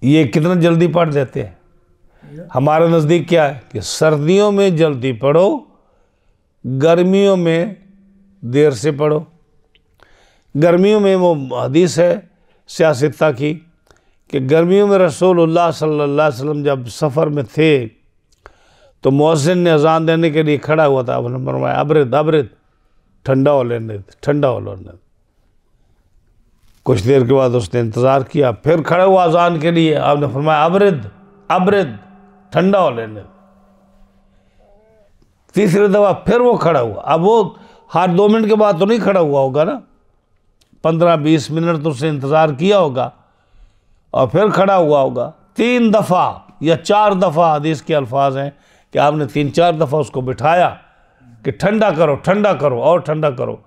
ये कितना जल्दी पढ़ देते हैं। हमारे नज़दीक क्या है कि सर्दियों में जल्दी पढ़ो, गर्मियों में देर से पढ़ो। गर्मियों में वो हदीस है सियासत्ता की कि गर्मियों में रसूलुल्लाह सल्लल्लाहु अलैहि वसल्लम जब सफ़र में थे तो मुअज्जिन ने अज़ान देने के लिए खड़ा हुआ था, आपने फरमाया अबरिद अबरिद, ठंडा हो लेने, ठंडा हो लेने। कुछ देर के बाद उसने इंतज़ार किया, फिर खड़ा हुआ अज़ान के लिए, आपने फरमाया अबरिद अबरिद, ठंडा हो लेने। तीसरी दफ़ा फिर वो खड़ा हुआ। अब वो हर 2 मिनट के बाद तो नहीं खड़ा हुआ होगा ना, 15-20 मिनट तो उसने इंतज़ार किया होगा और फिर खड़ा हुआ होगा। 3 दफ़ा या 4 दफ़ा हदीस के अल्फाज हैं कि आपने 3-4 दफ़ा उसको बिठाया कि ठंडा करो, ठंडा करो और ठंडा करो।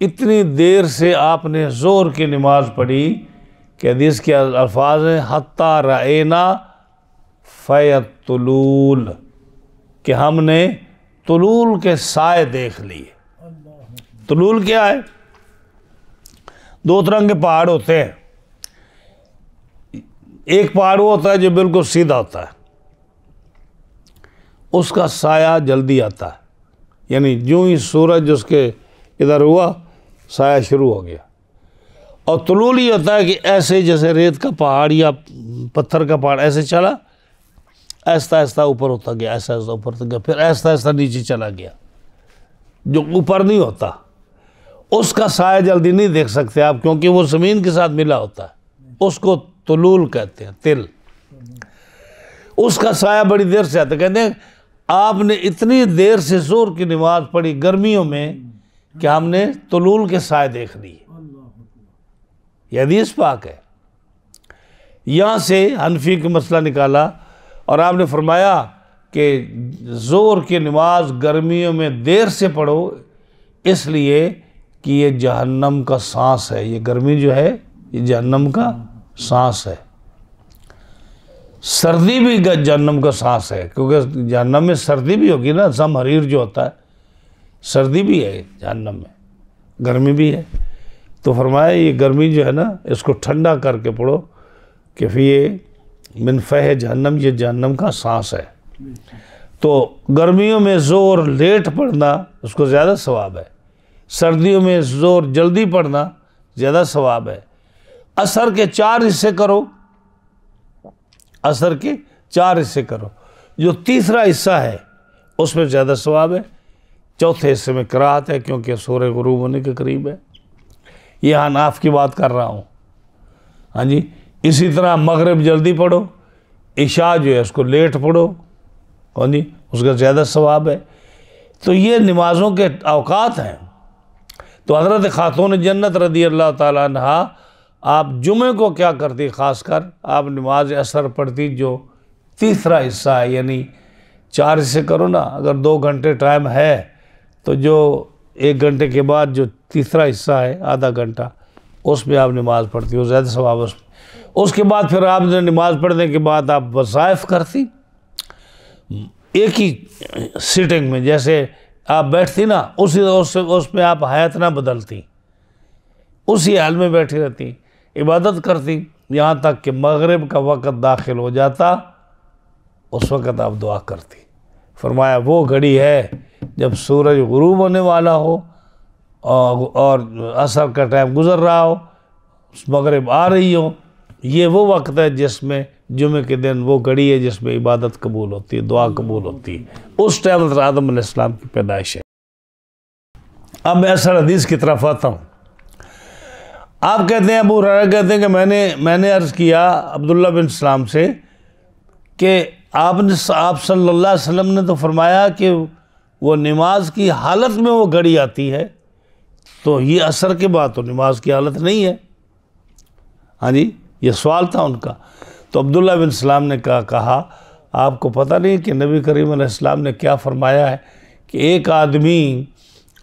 इतनी देर से आपने ज़ोर की नमाज़ पढ़ी कि हदीस के अल्फाज हैं हत्ता रएना फ़यतुलूल, कि हमने तुलूल के साए देख लिए। तुलूल क्या है? दो तरह के पहाड़ होते हैं। एक पहाड़ वो होता है जो बिल्कुल सीधा होता है, उसका साया जल्दी आता है, यानी जो ही सूरज उसके इधर हुआ साया शुरू हो गया। और तुलूल ये होता है कि ऐसे जैसे रेत का पहाड़ या पत्थर का पहाड़ ऐसे चला, ऐसा ऐसा ऊपर होता गया, ऐसा ऐसा ऊपर तक गया, फिर ऐसा ऐसा नीचे चला गया। जो ऊपर नहीं होता उसका साया जल्दी नहीं देख सकते आप, क्योंकि वो ज़मीन के साथ मिला होता है। उसको तुलूल कहते हैं, तिल। उसका साया बड़ी देर से आता। कहते हैं आपने इतनी देर से ज़ोर की नमाज पढ़ी गर्मियों में कि हमने तुलूल के साए देख लिए। यह हदीस पाक है। यहाँ से हनफी का मसला निकाला और आपने फरमाया कि ज़ोर की नमाज गर्मियों में देर से पढ़ो, इसलिए कि ये जहन्नम का सांस है। ये गर्मी जो है ये जहन्नम का सांस है। सर्दी भी जहन्नम का सांस है, क्योंकि जहन्नम में सर्दी भी होगी ना, ज़महरीर जो होता है, सर्दी भी है जहन्नम में, गर्मी भी है। तो फरमाया ये गर्मी जो है ना, इसको ठंडा करके पढ़ो कि फिर ये मिन फह जहन्नम, ये जहन्नम का सांस है। तो गर्मियों में ज़ोर लेट पढ़ना उसको ज़्यादा सवाब है, सर्दियों में ज़ोर जल्दी पढ़ना ज़्यादा सवाब है। असर के 4 हिस्से करो, असर के 4 हिस्से करो, जो तीसरा हिस्सा है उसमें ज़्यादा सवाब है। चौथे हिस्से में कराहत है, क्योंकि सूरज गुरूब होने के करीब है। ये हनाफ की बात कर रहा हूँ। हाँ जी, इसी तरह मगरिब जल्दी पढ़ो, इशा जो है उसको लेट पढ़ो, हाँ जी, उसका ज़्यादा सवाब है। तो ये नमाज़ों के औकात हैं। तो हज़रत खातून जन्नत रदी अल्लाह ताला अन्हा, आप जुमे को क्या करती? ख़ासकर आप नमाज असर पढ़ती, जो तीसरा हिस्सा है, यानी 4 हिस्से करो ना। अगर 2 घंटे टाइम है तो जो 1 घंटे के बाद जो तीसरा हिस्सा है, आधा घंटा, उसमें आप नमाज़ पढ़ती हो, ज़्यादा सवाब उसमें। उसके बाद फिर आपने नमाज़ पढ़ने के बाद आप वज़ाइफ करती एक ही सिटिंग में, जैसे आप बैठती ना, उसमें आप हयात ना बदलती, उसी हाल में बैठी रहती, इबादत करती, यहाँ तक कि मगरिब का वक़्त दाखिल हो जाता, उस वक़्त आप दुआ करती। फरमाया वो घड़ी है जब सूरज गुरूब होने वाला हो और असर का टाइम गुज़र रहा हो, मगरिब आ रही हो, ये वो वक्त है जिसमें जुमे के दिन वो घड़ी है जिसमें इबादत कबूल होती है, दुआ कबूल होती है। उस टाइम आदम अलैहिस्सलाम की पैदाइश है। अब मैं असल हदीस की तरफ आता हूँ। आप कहते हैं, अबू हुरैरा कहते हैं कि मैंने अर्ज़ किया अब्दुल्ला बिन सलाम से कि आप सल्लल्लाहु अलैहि वसल्लम ने तो फरमाया कि वो नमाज की हालत में वो घड़ी आती है, तो ये असर के बाद तो नमाज की हालत नहीं है। हाँ जी, ये सवाल था उनका। तो अब्दुल्ला बिन सलाम ने कहा आपको पता नहीं कि नबी करीम अलैहिस्सलाम ने क्या फरमाया है कि एक आदमी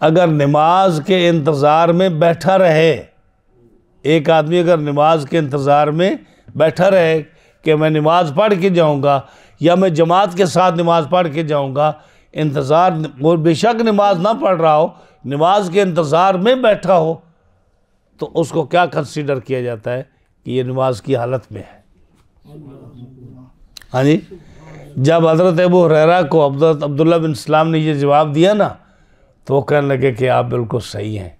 अगर नमाज के इंतज़ार में बैठा रहे, एक आदमी अगर नमाज के इंतज़ार में बैठा रहे कि मैं नमाज़ पढ़ के जाऊँगा या मैं जमात के साथ नमाज़ पढ़ के जाऊँगा, इंतज़ार, वो बेशक नमाज ना पढ़ रहा हो, नमाज के इंतज़ार में बैठा हो, तो उसको क्या कंसीडर किया जाता है कि ये नमाज की हालत में है। हाँ जी, जब हज़रत अबू हुरैरा को अब्दुल्ला बिन सलाम ने ये जवाब दिया ना, तो वो कहने लगे कि आप बिल्कुल सही हैं,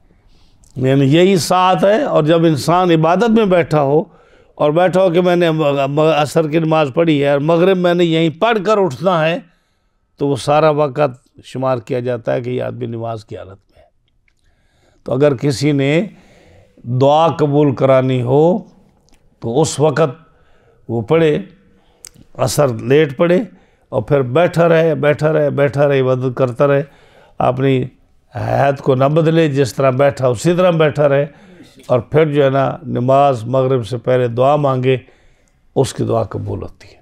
यानी यही साथ है। और जब इंसान इबादत में बैठा हो और बैठा हो कि मैंने असर की नमाज़ पढ़ी है और मगरिब मैंने यहीं पढ़ कर उठना है, तो वो सारा वक़्त शुमार किया जाता है कि ये आदमी नमाज की हालत में है। तो अगर किसी ने दुआ कबूल करानी हो तो उस वक़्त वो पढ़े, असर लेट पढ़े और फिर बैठा रहे इबादत करता रहे, अपनी हैत को न बदले, जिस तरह बैठा उसी तरह बैठा रहे, और फिर जो है ना नमाज मगरिब से पहले दुआ मांगे, उसकी दुआ कबूल होती है।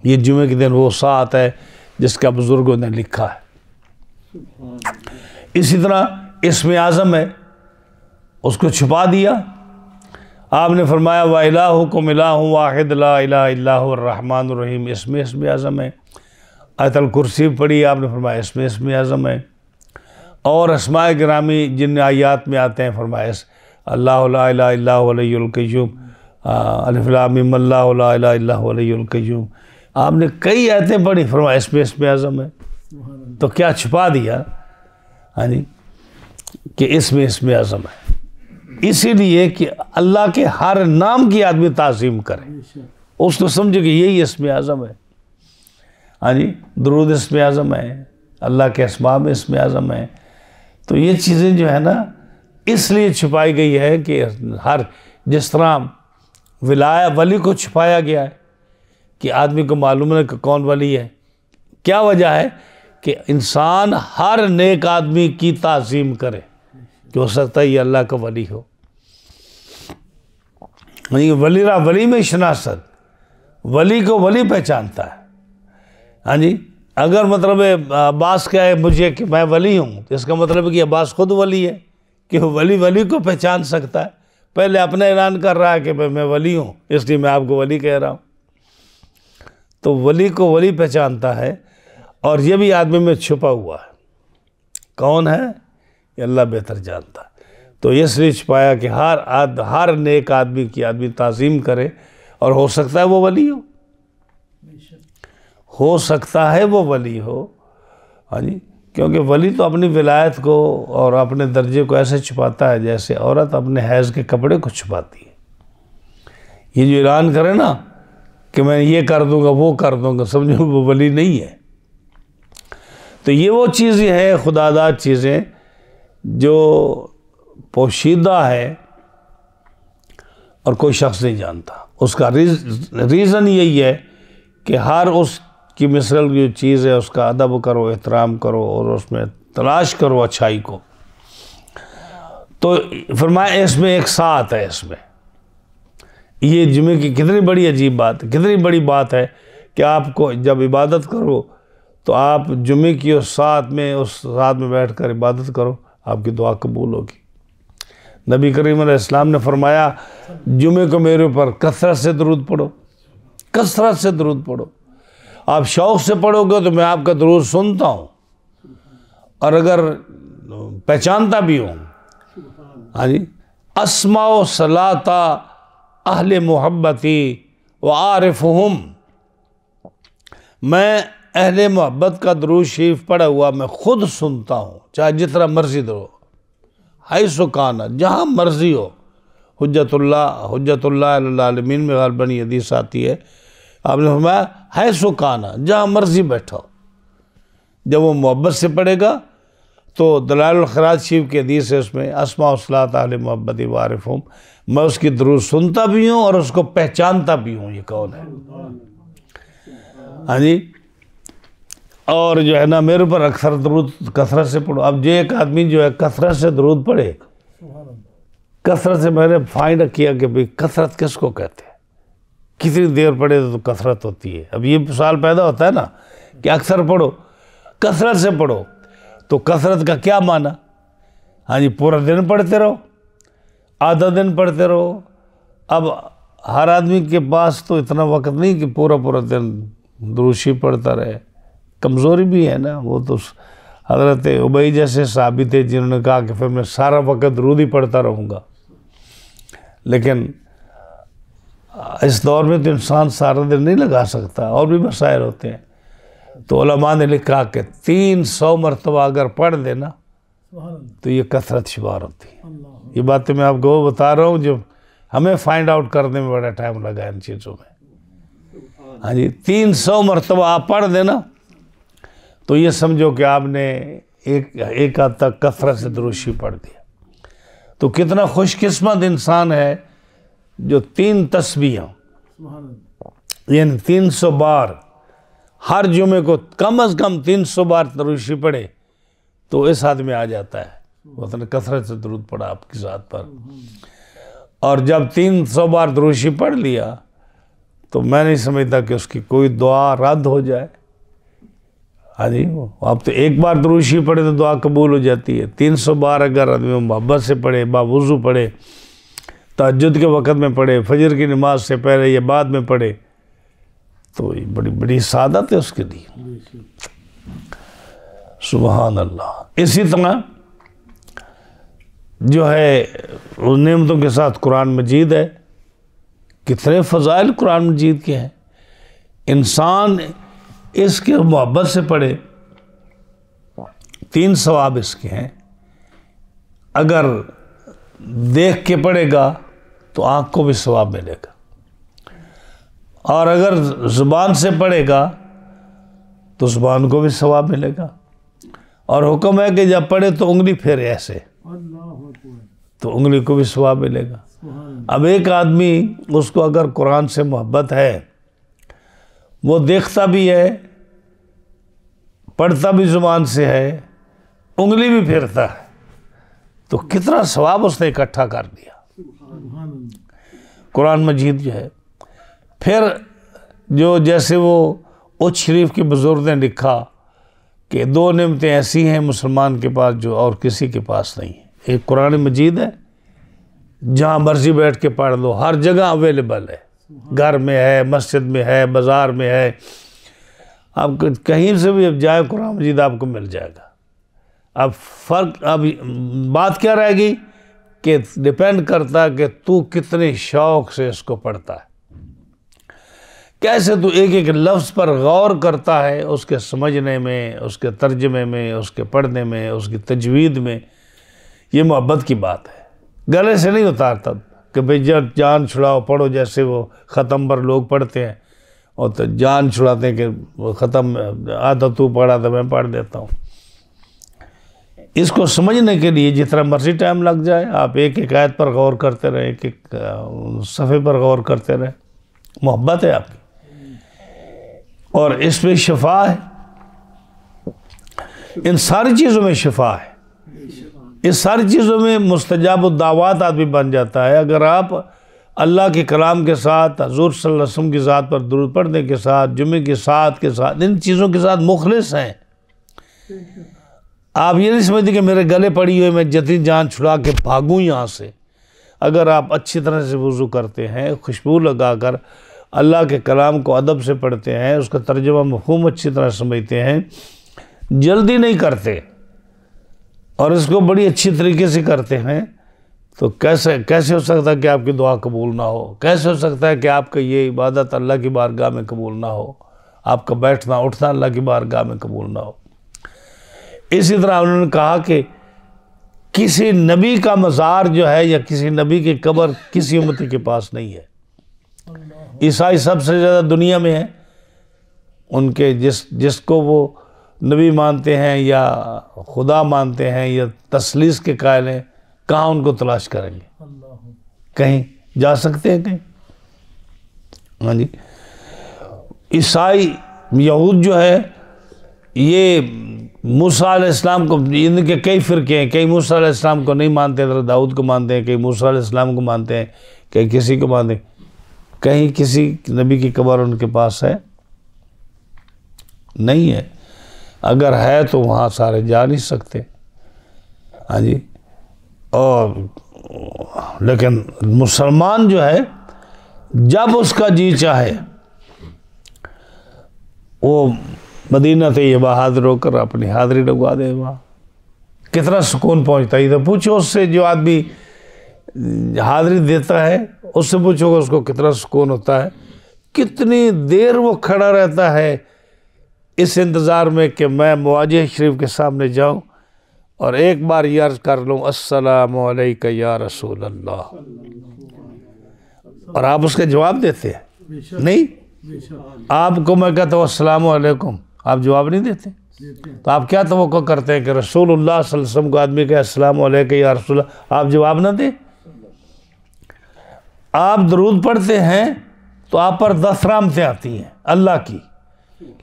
ये जुमे के दिन वो साथ है जिसका बुज़ुर्गों ने लिखा है। इसी तरह इसमें आज़म है, उसको छुपा दिया। आपने फरमाया व इलाहुकुम इलाहुन वाहिद ला इलाहा इल्ला हुवर रहमानुर रहीम, इसमें आज़म है। आयतल कुर्सी पढ़ी आपने, फरमाया इसमें इसमें आज़म है। और अस्माए गिरामी जिन आयात में आते हैं, फरमाया अल्लाह ला इलाहा इल्ला हुवल हय्युल क़य्यूम, अलिफ लाम मीम अल्लाहु ला इलाहा इल्ला हुवल हय्युल क़य्यूम। आपने कई आयतें पढ़ी, फरमाया इसमें इसमें आज़म है। तो क्या छुपा दिया? हाँ जी, कि इसमें इसमें आज़म है। इसीलिए कि अल्लाह के हर नाम की आदमी ताज़ीम करे, उसको समझे कि यही इसमें आज़म है। हाँ जी, दुरूद इसमें आज़म है, अल्लाह के अस्मा में इसमें आज़म है। तो ये चीज़ें जो है ना, इसलिए छुपाई गई है कि हर, जिस तरह वली को छुपाया गया है कि आदमी को मालूम है कि कौन वली है। क्या वजह है? कि इंसान हर नेक आदमी की ताज़ीम करे, कि हो सकता है ये अल्लाह का वली हो। वली में शनासत, वली को वली पहचानता है। हाँ जी, अगर मतलब अब्बास क्या है मुझे कि मैं वली हूँ, तो इसका मतलब है कि अब्बास खुद वली है, कि वो वली को पहचान सकता है। पहले अपना ऐलान कर रहा है कि मैं वली हूँ, इसलिए मैं आपको वली कह रहा हूँ। तो वली को वली पहचानता है, और ये भी आदमी में छुपा हुआ है। कौन है? ये अल्लाह बेहतर जानता है। तो इसलिए छुपाया कि हर नेक आदमी की आदमी ताज़ीम करे, और हो सकता है वो वली हो सकता है वो वली हो। हाँ जी, क्योंकि वली तो अपनी विलायत को और अपने दर्जे को ऐसे छुपाता है जैसे औरत अपने हैज़ के कपड़े को छुपाती है। ये जो ऐलान करे ना कि मैं ये कर दूंगा वो कर दूंगा, समझो वो वली नहीं है। तो ये वो चीज़ें हैं, खुदादाद चीज़ें जो पोशीदा है और कोई शख्स नहीं जानता। उसका रीज़न यही है कि हर उसकी मिसल जो चीज़ है उसका अदब करो, एहतराम करो, और उसमें तलाश करो अच्छाई को। तो फरमाया इसमें एक साथ है। इसमें ये जुमे की कितनी बड़ी अजीब बात, कितनी बड़ी बात है कि आपको जब इबादत करो तो आप जुमे की उस साथ में बैठ कर इबादत करो, आपकी दुआ कबूल होगी। नबी करीम अलैहिस्सलाम ने फरमाया जुमे को मेरे ऊपर कसरत से दरूद पढ़ो, कसरत से दरूद पढ़ो। आप शौक़ से पढ़ोगे तो मैं आपका दरूद सुनता हूँ, और अगर पहचानता भी हूँ। हाँ जी, अस्माओ सलाता अहले मोहब्बती व आरिफुहुम, मैं अहले मोहब्बत का दरूद शरीफ पढ़ा हुआ मैं खुद सुनता हूँ, चाहे जितना मर्जी दो, हाई सुकाना, जहाँ मर्जी हो। हुज्जतुल्लाह अल आलमीन में गालबन ये हदीस आती है, आपने फरमाया है सुकाना, जहाँ मर्जी बैठो। जब वो मोहब्बत से पढ़ेगा तो दलाइल खैरात शरीफ की हदीस है, उसमें अस्मा सलात अहले मोहब्बती व आरिफुहुम, मैं उसकी दरूद सुनता भी हूँ और उसको पहचानता भी हूँ ये कौन है। हाँ जी, और जो है ना मेरे ऊपर अक्सर दरूद कसरत से पढ़ो। अब जो एक आदमी जो है कसरत से दरूद पढ़े, कसरत से मैंने फाइंड किया कि भाई कसरत किसको कहते हैं, कितनी देर पढ़े तो कसरत होती है। अब ये सवाल पैदा होता है ना कि अक्सर पढ़ो, कसरत से पढ़ो, तो कसरत का क्या माना? हाँ जी, पूरा दिन पढ़ते रहो, आधा दिन पढ़ते रहो। अब हर आदमी के पास तो इतना वक्त नहीं कि पूरा दिन दुरूशी पढ़ता रहे, कमज़ोरी भी है ना। वो तो हज़रत उबई जैसे साहबी थे जिन्होंने कहा कि फिर मैं सारा वक्त दरूद ही पढ़ता रहूँगा। लेकिन इस दौर में तो इंसान सारा दिन नहीं लगा सकता, और भी मसाइल होते हैं। तो उलमा ने लिखा कि 300 मरतबा अगर पढ़ देना तो ये कसरत शुमार होती है। ये बातें मैं आपको बता रहा हूँ जो हमें फाइंड आउट करने में बड़ा टाइम लगा इन चीज़ों में। हाँ जी, 300 मरतबा आप पढ़ देना तो ये समझो कि आपने एक हद तक कसरत से दुरूशी पढ़ दिया। तो कितना खुशकिस्मत इंसान है जो 3 तस्बीह यानी 300 बार हर जुमे को कम अज़ कम 300 बार दुरूशी पढ़े, तो इस हाथ में आ जाता है उसने कसरत से दुरूद पढ़ा आपकी ज़ात पर। और जब 300 बार दुरूशी पढ़ लिया तो मैं नहीं समझता कि उसकी कोई दुआ रद्द हो जाए। हाँ जी, आप तो एक बार दुरूशी पढ़े तो दुआ कबूल हो जाती है। 300 बार अगर आदमी मोहब्बत से पढ़े, बावुज़ू पढ़े, तहज्जुद के वक़्त में पढ़े, फजर की नमाज से पहले या बाद में पढ़े, तो ये बड़ी बड़ी सादत है उसके लिए। सुभान अल्लाह। इसी तरह जो है उन नेमतों के साथ कुरान मजीद है। कितने फ़ज़ाइल कुरान मजीद के हैं। इंसान इसके मोहब्बत से पढ़े 3 सवाब इसके हैं। अगर देख के पढ़ेगा तो आँख को भी सवाब मिलेगा, और अगर ज़ुबान से पढ़ेगा तो ज़ुबान को भी सवाब मिलेगा। और हुक्म है कि जब पढ़े तो उंगली फेरे ऐसे, तो उंगली को भी सवाब मिलेगा। अब एक आदमी, उसको अगर कुरान से मोहब्बत है, वो देखता भी है, पढ़ता भी ज़ुबान से है, उंगली भी फेरता है, तो कितना सवाब उसने इकट्ठा कर दिया कुरान मजीद जो है। फिर जो जैसे वो उच शरीफ के बुज़ुर्ग ने लिखा कि 2 नेमतें ऐसी हैं मुसलमान के पास जो और किसी के पास नहीं है। एक कुरान मजीद है, जहाँ मर्जी बैठ के पढ़ लो, हर जगह अवेलेबल है, घर में है, मस्जिद में है, बाज़ार में है, आप कहीं से भी अब जाए कुरान मजीद आपको मिल जाएगा। अब फ़र्क, अब बात क्या रहेगी कि डिपेंड करता है कि तू कितने शौक़ से इसको पढ़ता है, कैसे तू एक एक लफ्ज़ पर गौर करता है, उसके समझने में, उसके तर्जमे में, उसके पढ़ने में, उसकी तजवीद में। ये मोहब्बत की बात है, गले से नहीं उतारता कि भाई जब जान छुड़ाओ पढ़ो, जैसे वो ख़त्म पर लोग पढ़ते हैं और तो जान छुड़ाते हैं कि वो ख़त्म आधा तू पढ़ा तो मैं पढ़ देता हूँ। इसको समझने के लिए जितना मर्जी टाइम लग जाए, आप एक एक आयत पर गौर करते रहे, एक एक सफ़े पर गौर करते रहे। मोहब्बत है आपकी, और इसमें शिफा है, इन सारी चीज़ों में शिफा है। इस सारी चीज़ों में मुस्तजाब दावात आदमी बन जाता है। अगर आप अल्लाह के कलाम के साथ, हुज़ूर सल्लल्लाहु अलैहि वसल्लम की ज़ात पर दुरूद पढ़ने के साथ, जुमे के साथ इन चीज़ों के साथ मुखलिस हैं, आप ये नहीं समझते कि मेरे गले पड़ी हुई मैं जितनी जान छुड़ा के भागूँ यहाँ से। अगर आप अच्छी तरह से वज़ू करते हैं, खुशबू लगाकर अल्लाह के कलाम को अदब से पढ़ते हैं, उसका तर्जुमा मफ़हूम अच्छी तरह समझते हैं, जल्दी नहीं करते और इसको बड़ी अच्छी तरीके से करते हैं, तो कैसे हो सकता है कि आपकी दुआ कबूल ना हो? कैसे हो सकता है कि आपका ये इबादत अल्लाह की बारगाह में कबूल ना हो, आपका बैठना उठना अल्लाह की बारगाह में कबूल ना हो? इसी तरह उन्होंने कहा कि किसी नबी का मज़ार जो है या किसी नबी की कब्र किसी उम्मती के पास नहीं है। ईसाई सबसे ज़्यादा दुनिया में है, उनके जिसको वो नबी मानते हैं या खुदा मानते हैं या तसलीस के कायल हैं, कहाँ उनको तलाश करेंगे? कहीं जा सकते हैं कहीं? हाँ जी। ईसाई यहूद जो है, ये मूसा अलैहिस्सलाम को, इनके कई फ़िरके हैं, कई मूसा अलैहिस्सलाम को नहीं मानते, हज़रत दाऊद को मानते हैं, कई मूसा अलैहिस्सलाम को मानते हैं, कई किसी को मानते हैं। कहीं किसी नबी की कब्र उनके पास है? नहीं है। अगर है तो वहाँ सारे जा नहीं सकते। हाँ जी। और लेकिन मुसलमान जो है, जब उसका जी चाहे वो मदीना तैयबा हाजिर होकर अपनी हाज़िरी लगवा दे। वहाँ कितना सुकून पहुँचता है। इधर पूछो उससे, जो आदमी हाज़िरी देता है उससे पूछोगे उसको कितना सुकून होता है, कितनी देर वो खड़ा रहता है इस इंतज़ार में कि मैं मुआज़िन शरीफ के सामने जाऊं और एक बार ये अर्ज़ कर लूँ, अस्सलामु अलैका या रसूल अल्लाह, और आप उसका जवाब देते हैं? नहीं। आपको मैं कहता हूँ अस्सलामु अलैकुम, आप जवाब नहीं देते, तो आप क्या तवक्को करते हैं कि रसूलुल्लाह सल्लल्लाहु अलैहि वसल्लम को आदमी कहे अस्सलामु अलैका या रसूल, आप जवाब ना दें? आप दरूद पढ़ते हैं तो आप पर 10 रहमतें आती हैं अल्लाह की,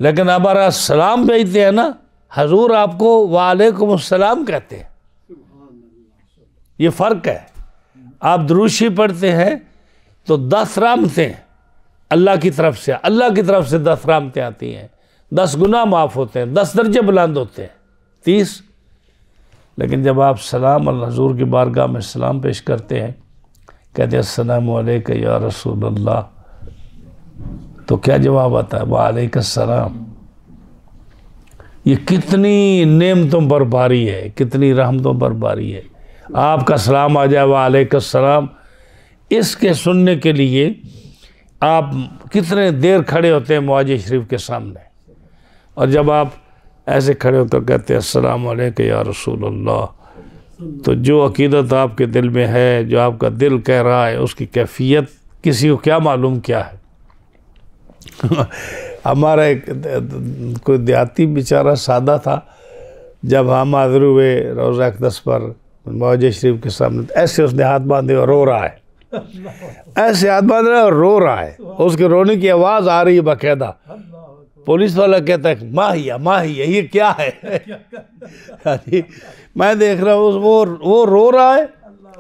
लेकिन अब अगर सलाम भेजते हैं ना, हजूर आपको वालेकुम अस्सलाम कहते हैं। ये फ़र्क है। आप दरूशी पढ़ते हैं तो 10 रहमतें अल्लाह की तरफ से, 10 रहमतें आती हैं, 10 गुनाह माफ़ होते हैं, 10 दर्जे बुलंद होते हैं, 30। लेकिन जब आप सलाम अल्लाह हजूर की बारगाह में सलाम पेश करते हैं, कहते हैं अस्सलामु अलैका या रसूल अल्लाह, तो क्या जवाब आता है? वालेकुम। ये कितनी नेमतों पर भारी है, कितनी रहमतों पर भारी है। आपका सलाम आ जाए वालेकुम, इसके सुनने के लिए आप कितने देर खड़े होते हैं मुआज़िन शरीफ के सामने, और जब आप ऐसे खड़े होकर कहते हैं अस्सलाम वालेकुम या रसूल अल्लाह, तो जो अकीदत आपके दिल में है, जो आपका दिल कह रहा है, उसकी कैफियत किसी को क्या मालूम क्या है। हमारा एक कोई देहाती बेचारा सादा था, जब हम हाजिर हुए रोज़ा अक़दस पर मुआज़िन शरीफ के सामने, तो ऐसे उसने हाथ बांधे और रो रहा है, ऐसे हाथ बांध रहा है और रो रहा है, उसके रोने की आवाज़ आ रही है बाकायदा। पुलिस वाला कहता है माहिया माहिया, ये क्या है? मैं देख रहा हूँ वो रो रहा है,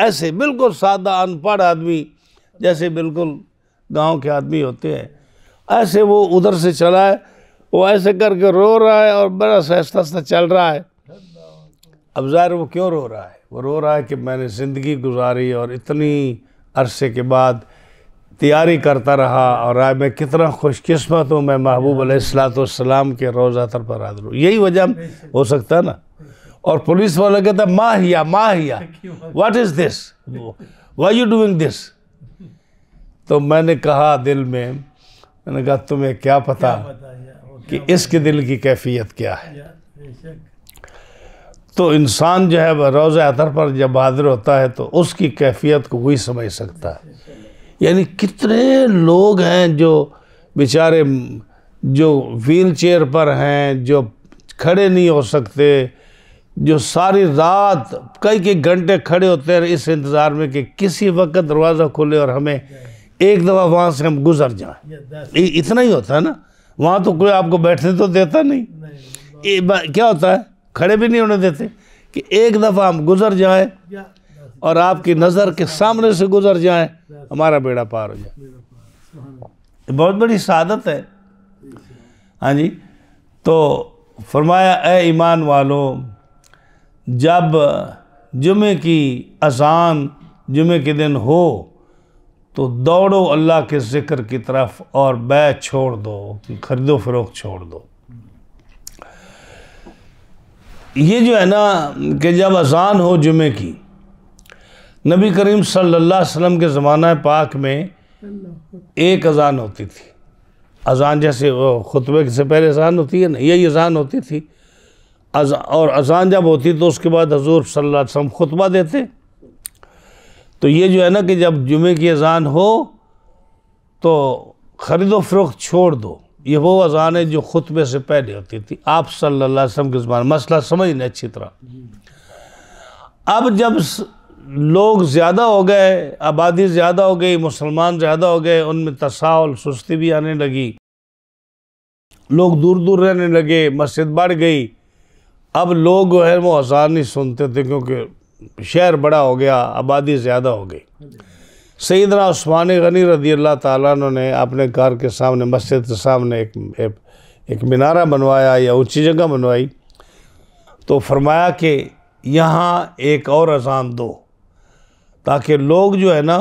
ऐसे बिल्कुल सादा अनपढ़ आदमी, जैसे बिल्कुल गांव के आदमी होते हैं, ऐसे वो उधर से चला है, वो ऐसे करके रो रहा है और बड़ा सहस्ता सा चल रहा है। अब ज़ाहिर वो क्यों रो रहा है? वो रो रहा है कि मैंने ज़िंदगी गुजारी और इतनी अरसे के बाद तैयारी करता रहा, और आज मैं कितना खुशकिस्मत हूँ, मैं महबूब अलैहिस्सलाम के रोज़ातर पर हाज़िर हूँ। यही वजह हो सकता है ना। और पुलिस वाला कहता माहिया माहिया, what is this, why you doing this. तो मैंने कहा दिल में, मैंने कहा तुम्हें क्या पता कि इसके दिल की कैफियत क्या है। तो इंसान जो है रोज़ा अतर पर जब हाजिर होता है तो उसकी कैफियत को वही समझ सकता है। यानी कितने लोग हैं जो बेचारे जो व्हील चेयर पर हैं, जो खड़े नहीं हो सकते, जो सारी रात कई घंटे खड़े होते हैं इस इंतज़ार में कि किसी वक्त दरवाज़ा खुले और हमें एक दफ़ा वहाँ से हम गुजर जाएं। इतना ही होता है ना, वहाँ तो कोई आपको बैठने तो देता नहीं। क्या होता है, खड़े भी नहीं होने देते कि एक दफ़ा हम गुजर जाएं और आपकी नज़र के सामने से गुजर जाएं, हमारा बेड़ा पार हो जाए। बहुत बड़ी सादत है। हाँ जी। तो फरमाया ए ईमान वालों, जब जुमे की अज़ान जुमे के दिन हो तो दौड़ो अल्लाह के ज़िक्र की तरफ और बै छोड़ दो, खरीदो फरोख्त छोड़ दो। ये जो है ना कि जब अज़ान हो जुमे की, नबी करीम सल्लल्लाहु अलैहि वसल्लम के ज़माना पाक में एक अज़ान होती थी। अज़ान जैसे खुतबे से पहले अज़ान होती है ना, यही अज़ान होती थी। और अज़ान जब होती तो उसके बाद हजूर सल्लल्लाहु अलैहि वसल्लम खुतबा देते। तो ये जो है ना कि जब जुमे की अज़ान हो तो ख़रीदो फ़रोख्त छोड़ दो, ये वो अज़ान है जो खुतबे से पहले होती थी आप सल्लल्लाहु अलैहि वसल्लम के ज़माने। मसला समझने अच्छी तरह। अब जब लोग ज़्यादा हो गए, आबादी ज़्यादा हो गई, मुसलमान ज़्यादा हो गए, उनमें तसाहुल सुस्ती भी आने लगी, लोग दूर दूर रहने लगे, मस्जिद बढ़ गई। अब लोग जो है वो अज़ान नहीं सुनते थे क्योंकि शहर बड़ा हो गया, आबादी ज़्यादा हो गई। सैयदना उस्मान गनी रज़ी अल्लाह ताला अन्हु ने अपने घर के सामने, मस्जिद के सामने एक मीनारा बनवाया या ऊंची जगह बनवाई। तो फरमाया कि यहाँ एक और अज़ान दो, ताकि लोग जो है ना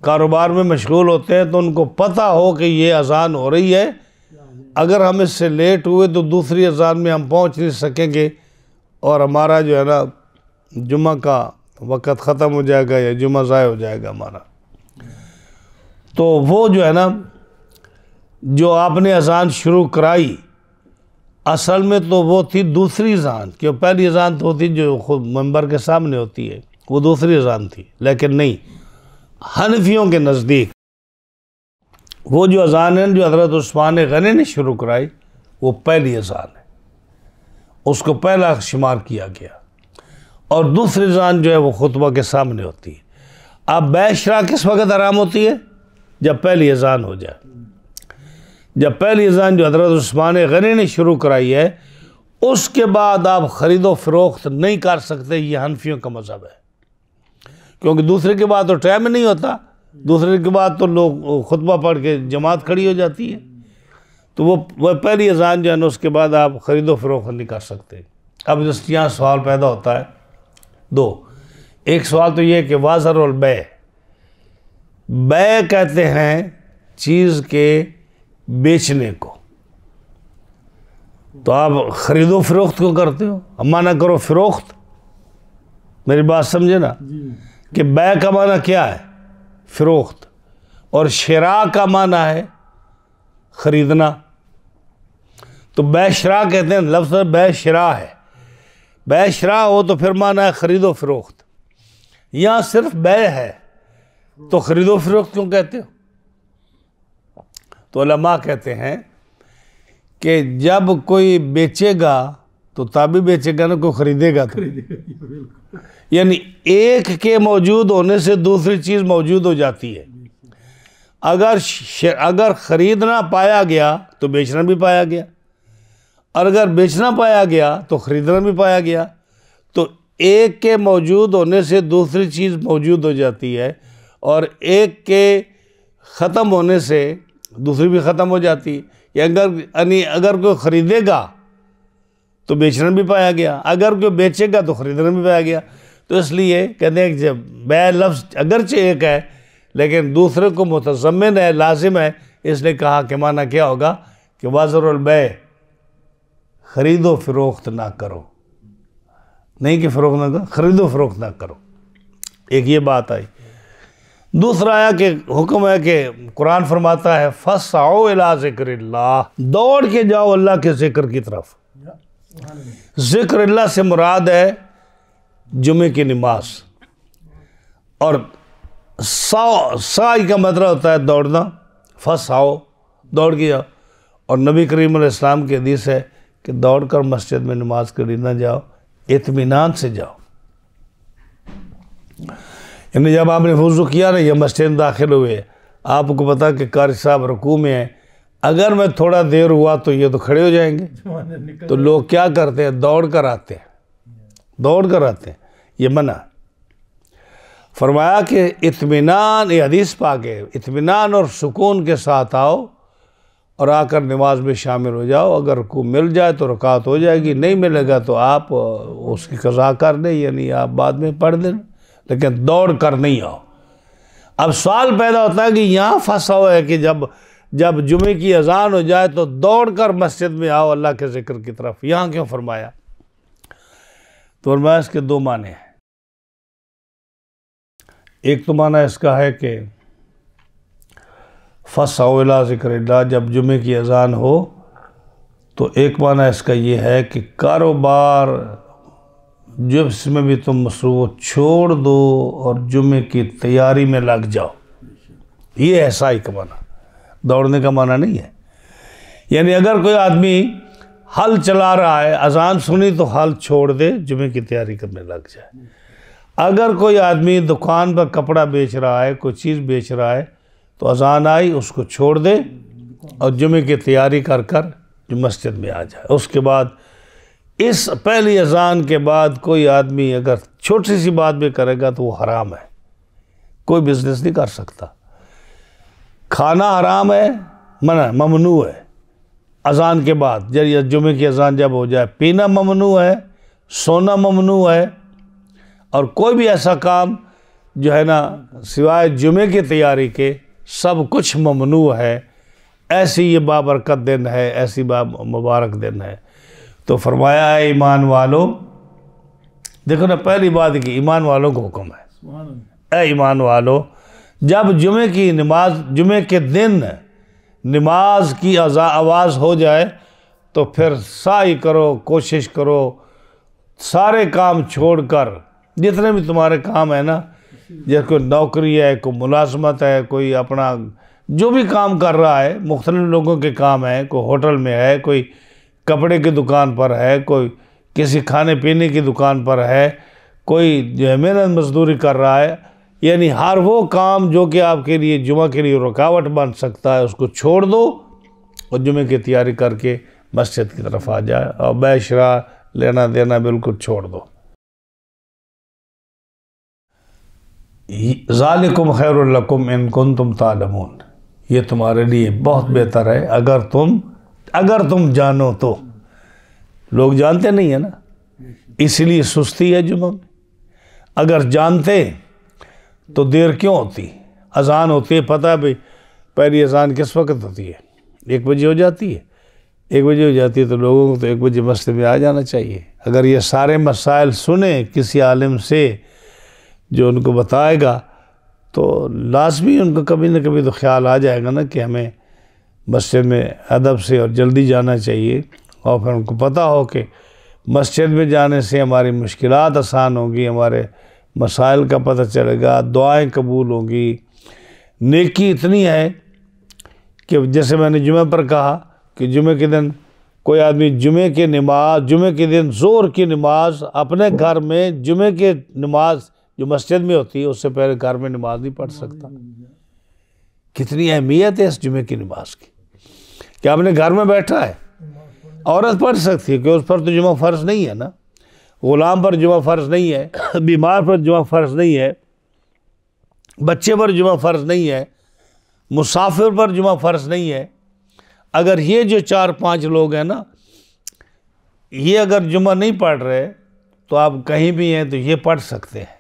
कारोबार में मशगूल होते हैं तो उनको पता हो कि ये अज़ान हो रही है। अगर हम इससे लेट हुए तो दूसरी अज़ान में हम पहुँच नहीं सकेंगे और हमारा जो है ना जुम्मा का वक़्त ख़त्म हो जाएगा या जुम्मा ज़ाय हो जाएगा हमारा। तो वो जो है ना जो आपने अज़ान शुरू कराई, असल में तो वो थी दूसरी अज़ान, क्यों पहली अज़ान तो होती जो खुद मंबर के सामने होती है, वो दूसरी अज़ान थी। लेकिन नहीं, हनफियों के नज़दीक वो जो अज़ान है जो हज़रत उस्मान गनी ने शुरू कराई वो पहली अज़ान है, उसको पहला शुमार किया गया। और दूसरी अज़ान जो है वो खुतबा के सामने होती है। अब बैशरा किस वक्त आराम होती है? जब पहली अज़ान हो जाए। जब पहली अज़ान जो हज़रत उस्मान गनी ने शुरू कराई है उसके बाद आप ख़रीदो फ़रोख्त नहीं कर सकते। ये हनफियों का मज़हब है, क्योंकि दूसरे के बाद तो टाइम नहीं होता, दूसरे के बाद तो लोग खुतबा पढ़ के जमात खड़ी हो जाती है। तो वो पहली अज़ान जो है ना उसके बाद आप ख़रीदो फ़रोख्त नहीं कर सकते। अब जिस यहाँ सवाल पैदा होता है दो, एक सवाल तो ये कि वाज़र और बै कहते हैं चीज़ के बेचने को, तो आप ख़रीदो फ़रोख्त क्यों करते हो? अम्मा ना करो फ़रोख्त। मेरी बात समझे ना कि बै का माना क्या है? फ़रोख्त। और शिरा का माना है ख़रीदना। तो बै शरा कहते हैं, लफ्ज़ बै शरा है। बै शरा हो तो फिर माना है ख़रीदो फ़रोख्त। यहाँ सिर्फ बै है तो ख़रीदो फ़रोख्त क्यों कहते हो? तो उलमा कहते हैं कि जब कोई बेचेगा तो तभी बेचेगा ना, कोई ख़रीदेगा तो। यानी एक के मौजूद होने से दूसरी चीज़ मौजूद हो जाती है। अगर ख़रीदना पाया गया तो बेचना भी पाया गया, और अगर बेचना पाया गया तो ख़रीदना भी पाया गया। तो एक के मौजूद होने से दूसरी चीज़ मौजूद हो जाती है, और एक के ख़त्म होने से दूसरी भी ख़त्म हो जाती है। या अगर कोई ख़रीदेगा तो बेचना भी पाया गया, अगर कोई बेचेगा तो ख़रीदना भी पाया गया। तो इसलिए कहते हैं कि जब बै लफ्ज़ अगरचे एक है लेकिन दूसरे को मुतज़म्मिन है, लाजिम है, इसलिए कहा कि माना क्या होगा कि वाज़रुल बै, ख़रीदो फ़रोख्त ना करो। नहीं कि फ़रोख्त ना करो, ख़रीदो फ़रोख्त ना करो। एक ये बात आई। दूसरा आया कि हुक्म है कि कुरान फरमाता है फ़स्अऊ इला ज़िक्रिल्लाह, दौड़ के जाओ अल्लाह के ज़िक्र की तरफ। ज़िक्रिल्लाह से मुराद है जुमे की नमाज, और साई का मतलब होता है दौड़ना। फ़स्अऊ, दौड़ के जाओ। और नबी करीम अलैहि सलाम की हदीस है कि दौड़ कर मस्जिद में नमाज करी ना जाओ, इत्मीनान से जाओ। यानी जब आपने वुज़ू किया ना, ये मस्जिद में दाखिल हुए, आपको पता कि कारी साहब रुकू में है, अगर मैं थोड़ा देर हुआ तो ये तो खड़े हो जाएंगे। तो लोग क्या करते हैं? दौड़ कर आते हैं, दौड़ कर आते हैं। ये मना। फरमाया कि इत्मीनान, ये हदीस पाक है, इत्मीनान और सुकून के साथ आओ और आकर नमाज में शामिल हो जाओ। अगर को मिल जाए तो रकात हो जाएगी, नहीं मिलेगा तो आप उसकी कज़ा कर दें, यानी आप बाद में पढ़ दें, लेकिन दौड़ कर नहीं आओ। अब सवाल पैदा होता है कि यहाँ फंसा हुआ है कि जब जुमे की अजान हो जाए तो दौड़ कर मस्जिद में आओ अल्लाह के ज़िक्र की तरफ, यहाँ क्यों फरमाया? तो फरमाया इसके दो माने हैं। एक तो माना इसका है कि फ़स्अऊ इला ज़िक्रिल्लाह, जब जुमे की अजान हो, तो एक माना इसका ये है कि कारोबार जिसमें भी तुम मसरूफ़ छोड़ दो और जुमे की तैयारी में लग जाओ। ये है साई का माना, दौड़ने का माना नहीं है। यानी अगर कोई आदमी हल चला रहा है, अजान सुनी तो हल छोड़ दे, जुमे की तैयारी करने लग जाए। अगर कोई आदमी दुकान पर कपड़ा बेच रहा है, कोई चीज़ बेच रहा है, तो अजान आई उसको छोड़ दे और जुमे की तैयारी कर कर जो मस्जिद में आ जाए। उसके बाद इस पहली अजान के बाद कोई आदमी अगर छोटी सी बात भी करेगा तो वो हराम है, कोई बिजनेस नहीं कर सकता। खाना हराम है, मना ममनू है। अजान के बाद जब जुमे की अजान जब हो जाए, पीना ममनू है, सोना ममनू है, और कोई भी ऐसा काम जो है ना सिवाय जुमे की तैयारी के सब कुछ ममनू है। ऐसी ये बाबरकत दिन है, ऐसी मुबारक दिन है। तो फरमाया है ईमान वालों, देखो ना पहली बात कि ईमान वालों को हुक्म है, ए ईमान वालों, जब जुमे की नमाज, जुमे के दिन नमाज की आवाज़ हो जाए तो फिर साई करो, कोशिश करो, सारे काम छोड़कर जितने भी तुम्हारे काम है ना, जैसे कोई नौकरी है, कोई मुलाजमत है, कोई अपना जो भी काम कर रहा है, मुख्तलिफ लोगों के काम है, कोई होटल में है, कोई कपड़े की दुकान पर है, कोई किसी खाने पीने की दुकान पर है, कोई जो है मेहनत मजदूरी कर रहा है, यानी हर वो काम जो कि आपके लिए जुमा के लिए रुकावट बन सकता है उसको छोड़ दो और जुमे की तैयारी करके मस्जिद की तरफ आ जाए और बैशरा लेना देना बिल्कुल छोड़ दो। ज़ालिकुम खैरुल लकुम इन कुंतुम तालमून, ये तुम्हारे लिए बहुत बेहतर है अगर तुम जानो तो। लोग जानते नहीं है ना, इसलिए सुस्ती है जुमा में। अगर जानते तो देर क्यों होती? अजान होती है, पता है भाई पहली अजान किस वक्त होती है? 1 बजे हो जाती है। 1 बजे हो जाती है तो लोगों को तो 1 बजे मस्जिद में आ जाना चाहिए। अगर ये सारे मसाइल सुने किसी आलिम से जो उनको बताएगा तो लाजमी उनको कभी ना कभी तो ख्याल आ जाएगा ना कि हमें मस्जिद में अदब से और जल्दी जाना चाहिए। और फिर उनको पता हो कि मस्जिद में जाने से हमारी मुश्किलात आसान होंगी, हमारे मसाइल का पता चलेगा, दुआएं कबूल होंगी। नेकी इतनी है कि जैसे मैंने जुमे पर कहा कि जुमे के दिन कोई आदमी जुमे के दिन ज़ोहर की नमाज अपने घर में, जुमे के नमाज जो मस्जिद में होती है उससे पहले घर में नमाज नहीं पढ़ सकता। कितनी अहमियत है इस जुमे की नमाज की। क्या अपने घर में बैठा है, औरत पढ़ सकती है कि उस पर तो जुमा फ़र्ज़ नहीं है ना, ग़ुलाम पर जुमा फ़र्ज़ नहीं है, बीमार पर जुमा फ़र्ज़ नहीं है, बच्चे पर जुमा फ़र्ज़ नहीं है, मुसाफिर पर जुमा फ़र्ज़ नहीं है। अगर ये जो 4-5 लोग हैं ना, ये अगर जुमा नहीं पढ़ रहे तो आप कहीं भी हैं तो ये पढ़ सकते हैं,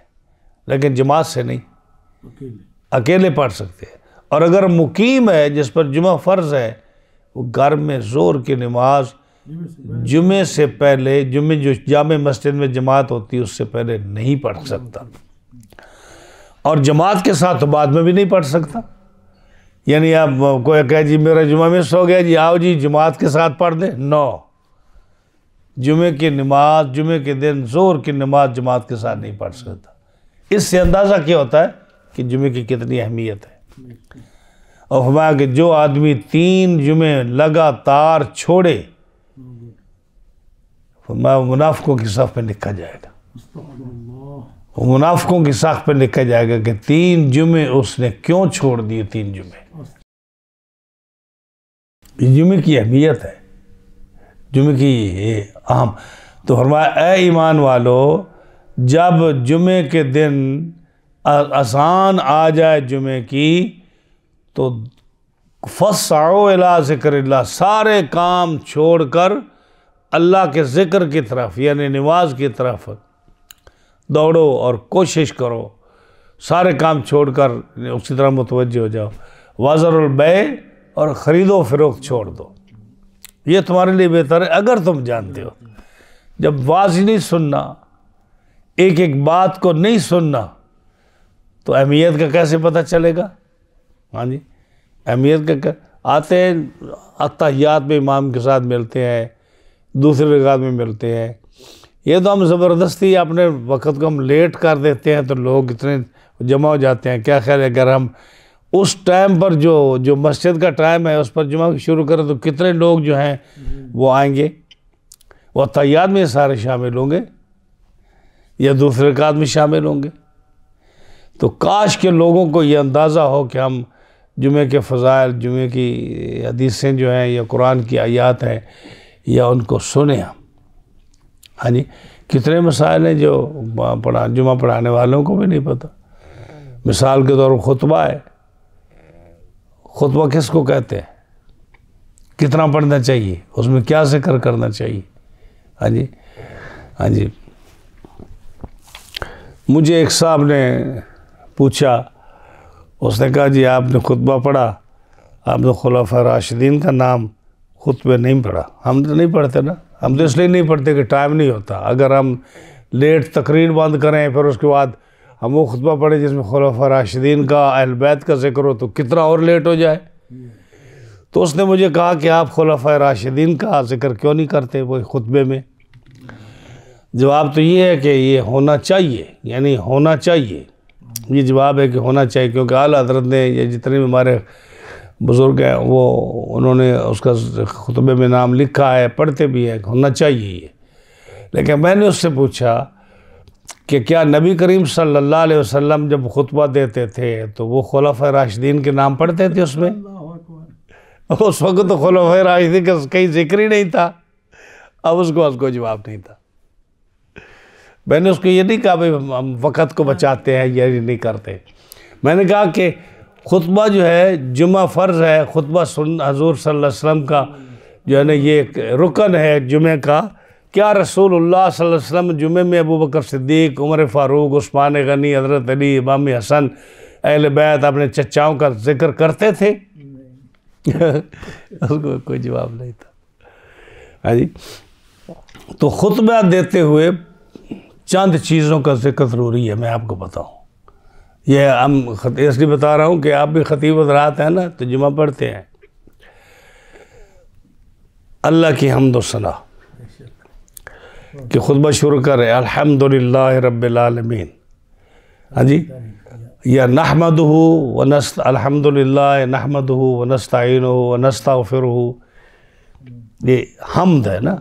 लेकिन जमात से नहीं, अकेले पढ़ सकते हैं। और अगर मुकीम है जिस पर जुमा फ़र्ज़ है, वो घर में ज़ोहर की नमाज जुमे से पहले, जुमे जो जामे मस्जिद में जमात होती है उससे पहले नहीं पढ़ सकता, और जमात के साथ तो बाद में भी नहीं पढ़ सकता। यानी आप कोई कहे जी मेरा जुमा मिस हो गया जी, आओ जी जमात के साथ पढ़ दे, नो, जुमे की नमाज, जुमे के दिन ज़ोहर की नमाज जमात के साथ नहीं पढ़ सकता। इससे अंदाज़ा क्या होता है कि जुमे की कितनी अहमियत है। और फरमाया कि जो आदमी 3 जुमे लगातार छोड़े, फरमाया मुनाफिकों की सफ़ में लिखा जाएगा, मुनाफिकों की साख पे लिखा जाएगा कि 3 जुमे उसने क्यों छोड़ दिए। 3 जुमे, जुमे की अहमियत है, जुमे की अहम। तो फरमाया ए ईमान वालो, जब जुमे के दिन आसान आ जाए जुमे की, तो फस्साओ इला ज़िक्रिल्लाह, सारे काम छोड़कर अल्लाह के ज़िक्र की तरफ यानी नमाज की तरफ दौड़ो और कोशिश करो, सारे काम छोड़कर उसी तरह मुतवज्जह हो जाओ। वाज़रुल बै, और ख़रीदो फ़रोख्त छोड़ दो, ये तुम्हारे लिए बेहतर है अगर तुम जानते हो। जब वाज़ नहीं सुनना, एक एक बात को नहीं सुनना, तो अहमियत का कैसे पता चलेगा? हाँ जी, अहमियत का आते हैं अत्तहियात में इमाम के साथ मिलते हैं, दूसरे रकात में मिलते हैं। ये तो हम ज़बरदस्ती अपने वक़्त को हम लेट कर देते हैं तो लोग इतने जमा हो जाते हैं। क्या ख्याल है अगर हम उस टाइम पर जो मस्जिद का टाइम है उस पर जुमा शुरू करें तो कितने लोग जो हैं वो आएंगे, वो तैयार में सारे शामिल होंगे या दूसरे रकात में शामिल होंगे। तो काश के लोगों को ये अंदाज़ा हो कि हम जुमे के फ़ज़ाइल, जुमे की हदीसें जो हैं या कुरान की आयत हैं या उनको सुने हम। हाँ जी, कितने मसाइल हैं जो जुमा पढ़ाने वालों को भी नहीं पता। मिसाल के तौर पर खुतबा है, खुतबा किसको कहते हैं, कितना पढ़ना चाहिए, उसमें क्या ज़िक्र करना चाहिए। हाँ जी, हाँ जी। मुझे एक साहब ने पूछा, उसने कहा जी आपने खुतबा पढ़ा, आपने खुलाफा राशिदीन का नाम खुतबे नहीं पढ़ा। हम तो नहीं पढ़ते ना, हम तो इसलिए नहीं पढ़ते कि टाइम नहीं होता। अगर हम लेट तकरीर बंद करें फिर उसके बाद हम वो खुतबा पढ़े जिसमें खुलाफा राशिदीन का, अहल बैत का जिक्र हो, तो कितना और लेट हो जाए। तो उसने मुझे कहा कि आप खुलाफा राशिदीन का जिक्र क्यों नहीं करते वो खुतबे में। जवाब तो ये है कि ये होना चाहिए, यानी होना चाहिए, ये जवाब है कि होना चाहिए, क्योंकि आला हज़रत ने ये जितने भी हमारे बुज़ुर्ग हैं वो उन्होंने उसका खुतबे में नाम लिखा है, पढ़ते भी हैं, होना चाहिए ये। लेकिन मैंने उससे पूछा कि क्या नबी करीम सल्लल्लाहु अलैहि वसल्लम जब खुतबा देते थे तो वो खुलाफा राशिदीन के नाम पढ़ते थे उसमें? उस वक्त तो खुलाफा राशिदीन का कहीं जिक्र ही नहीं था। अब उसको जवाब नहीं था। मैंने उसको ये नहीं कहा भाई हम वक़्त को बचाते हैं, ये नहीं करते। मैंने कहा कि खुतबा जो है जुमा फ़र्ज़ है, खुतबा सुन हज़ूर सल्लल्लाहु अलैहि वसल्लम का जो है ना ये एक रुकन है जुमे का। क्या रसूलुल्लाह सल्लल्लाहु अलैहि वसल्लम जुमे में अबू बकर सिद्दीक़, उमर फ़ारूक, उस्मान गनी, हज़रत अली, इमाम हसन, अहले बैत, अपने चचाओं का जिक्र करते थे? उसको कोई जवाब नहीं था। हाँ जी, तो खुतबा देते हुए चंद चीज़ों का जिक्र ज़रूरी है, मैं आपको बताऊं। ये हम इसलिए बता रहा हूँ कि आप भी खतीब हज़रात हैं ना, तो जुमा पढ़ते हैं। अल्लाह की हम्द व सना कि खुतबा शुरू करे अल्हम्दुलिल्लाह रब्बिल आलमीन। हाँ जी, या नहमदुहु व नस्त अल्हम्दुलिल्लाह नहमदुहु व नस्तईनुहु व नस्तगफिरुहु, ये हम्द है ना,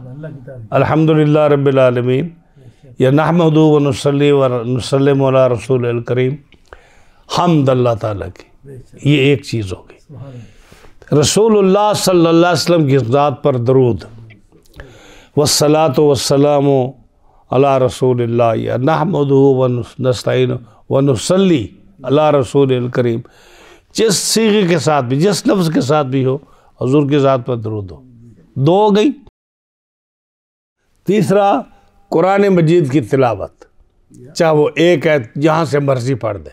अल्हम्दुलिल्लाह रब्बिल आलमीन, या नहमदुहु व नुसल्ली व नुसल्लिमु अला रसूलिल करीम। हम्द अल्लाह ताला की, ये एक चीज़ होगी। रसूलुल्लाह सल्लल्लाहु अलैहि वसल्लम की ज़ात पर दरूद, वस्सलातु वस्सलामु अला रसूलिल्लाह, या नहमदुहु व नस्तईनुहु व नुसल्ली अला रसूलिल करीम। जिस सीगे के साथ भी, जिस लफ्ज़ के साथ भी हो, हुज़ूर की ज़ात पर दरूद हो। दो हो गई। तीसरा, कुरान मजीद की तिलावत, चाहे वो एक है जहाँ से मर्ज़ी पढ़ दे।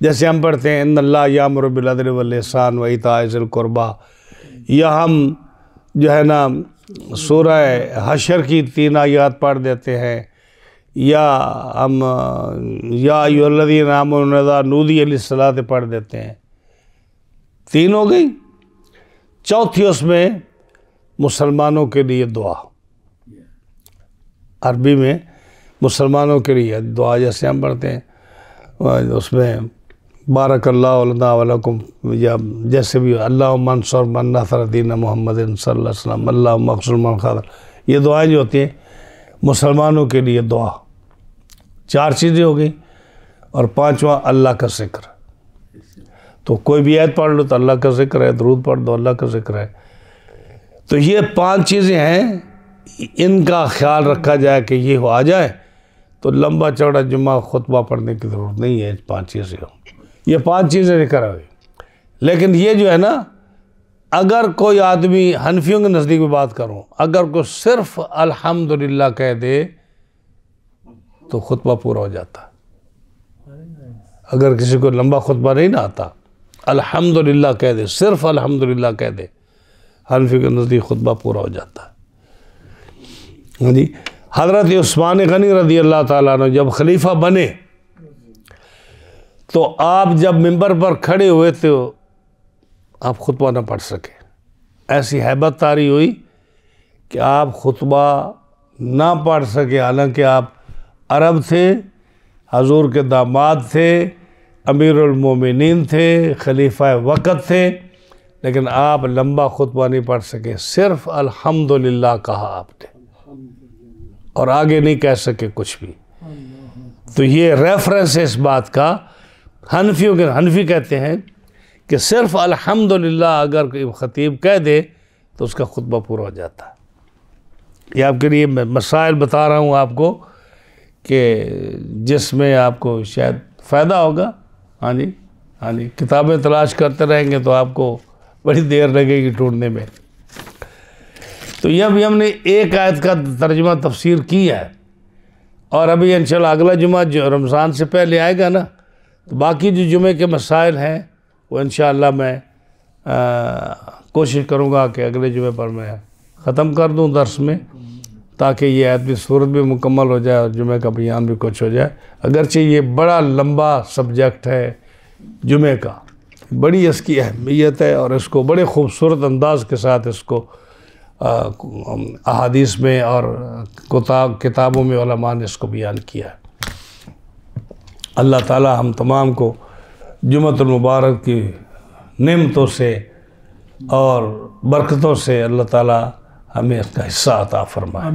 जैसे हम पढ़ते हैं इन्नल्लाह यामुरु बिल अदल वल इहसान व इताइ ज़िल कुर्बा, या हम जो है ना सूरह हशर की 3 आयत पढ़ देते हैं, या हम या अय्युहल्लज़ीना आमनू इज़ा नूदिया लिस्सलाति पढ़ देते हैं। 3 हो गई। चौथी उसमें मुसलमानों के लिए दुआ, अरबी में मुसलमानों के लिए दुआ जैसे हम पढ़ते हैं, उसमें बारकल्लाहु लना व लकुम, या जैसे भी अल्लाहुम्मा अंसुर मन नसर दीन मुहम्मदिन सल्लल्लाहु अलैहि वसल्लम, अल्लाहुम्मा अग़फिर मन ख़ज़ल, ये दुआएं जो होती हैं मुसलमानों के लिए दुआ। 4 चीज़ें हो गई। और 5वां अल्लाह का ज़िक्र। तो कोई भी आयत पढ़ लो तो अल्लाह का ज़िक्र है, दरूद पढ़ दो अल्लाह का ज़िक्र है। तो ये 5 चीज़ें हैं, इनका ख्याल रखा जाए कि ये हो आ जाए तो लंबा चौड़ा जुम्मा खुतबा पढ़ने की ज़रूरत नहीं है। 5 चीज़ें हो, ये 5 चीज़ें लेकर आ गई। लेकिन ये जो है ना, अगर कोई आदमी, हनफियों के नज़दीक में बात करूं, अगर कोई सिर्फ अल्हम्दुलिल्लाह कह दे तो खुतबा पूरा हो जाता। अगर किसी को लंबा खुतबा नहीं ना आता, अल्हम्दुलिल्लाह कह दे, सिर्फ अल्हम्दुलिल्लाह कह दे, हनफी के नज़दीक खुतबा पूरा हो जाता है। जी, हज़रत उस्मान गनी रज़ी अल्लाह ताला अन्हु जब खलीफा बने तो आप जब मिंबर पर खड़े हुए थे आप खुतबा ना पढ़ सके। ऐसी हैबत तारी हुई कि आप खुतबा ना पढ़ सके, हालांकि आप अरब थे, हजूर के दामाद थे, अमीरुल मोमिनीन थे, खलीफा वक़्त थे, लेकिन आप लंबा खुतबा नहीं पढ़ सके। सिर्फ अल्हम्दुलिल्लाह कहा आपने और आगे नहीं कह सके कुछ भी। तो ये रेफरेंस है इस बात का। हनफी कहते हैं कि सिर्फ अल्हम्दुलिल्लाह अगर कोई ख़तीब कह दे तो उसका खुतबा पूरा हो जाता है। ये आपके लिए मैं मसाइल बता रहा हूँ आपको कि जिसमें आपको शायद फ़ायदा होगा। हाँ जी, हाँ जी, किताबें तलाश करते रहेंगे तो आपको बड़ी देर लगेगी ढूंढने में। तो ये अभी हमने एक आयत का तर्जुमा तफसीर की है, और अभी इंशाल्लाह अगला जुमा जो रमज़ान से पहले आएगा ना, तो बाकी जो जुमे के मसाइल हैं वो इंशाल्लाह मैं कोशिश करूँगा कि अगले जुमे पर मैं ख़त्म कर दूँ दर्स में, ताकि ये आयत भी सूरत भी मुकम्मल हो जाए और जुमे का बयान भी कुछ हो जाए। अगरचे ये बड़ा लंबा सब्जेक्ट है जुमे का, बड़ी इसकी अहमियत है और इसको बड़े खूबसूरत अंदाज के साथ इसको अहादीस में और किताबों में उलमा ने इसको बयान किया है। अल्लाह ताला हम तमाम को जुमअतुल मुबारक की नेमतों से और बरकतों से अल्लाह ताला हमें इसका हिस्सा अता फरमाए।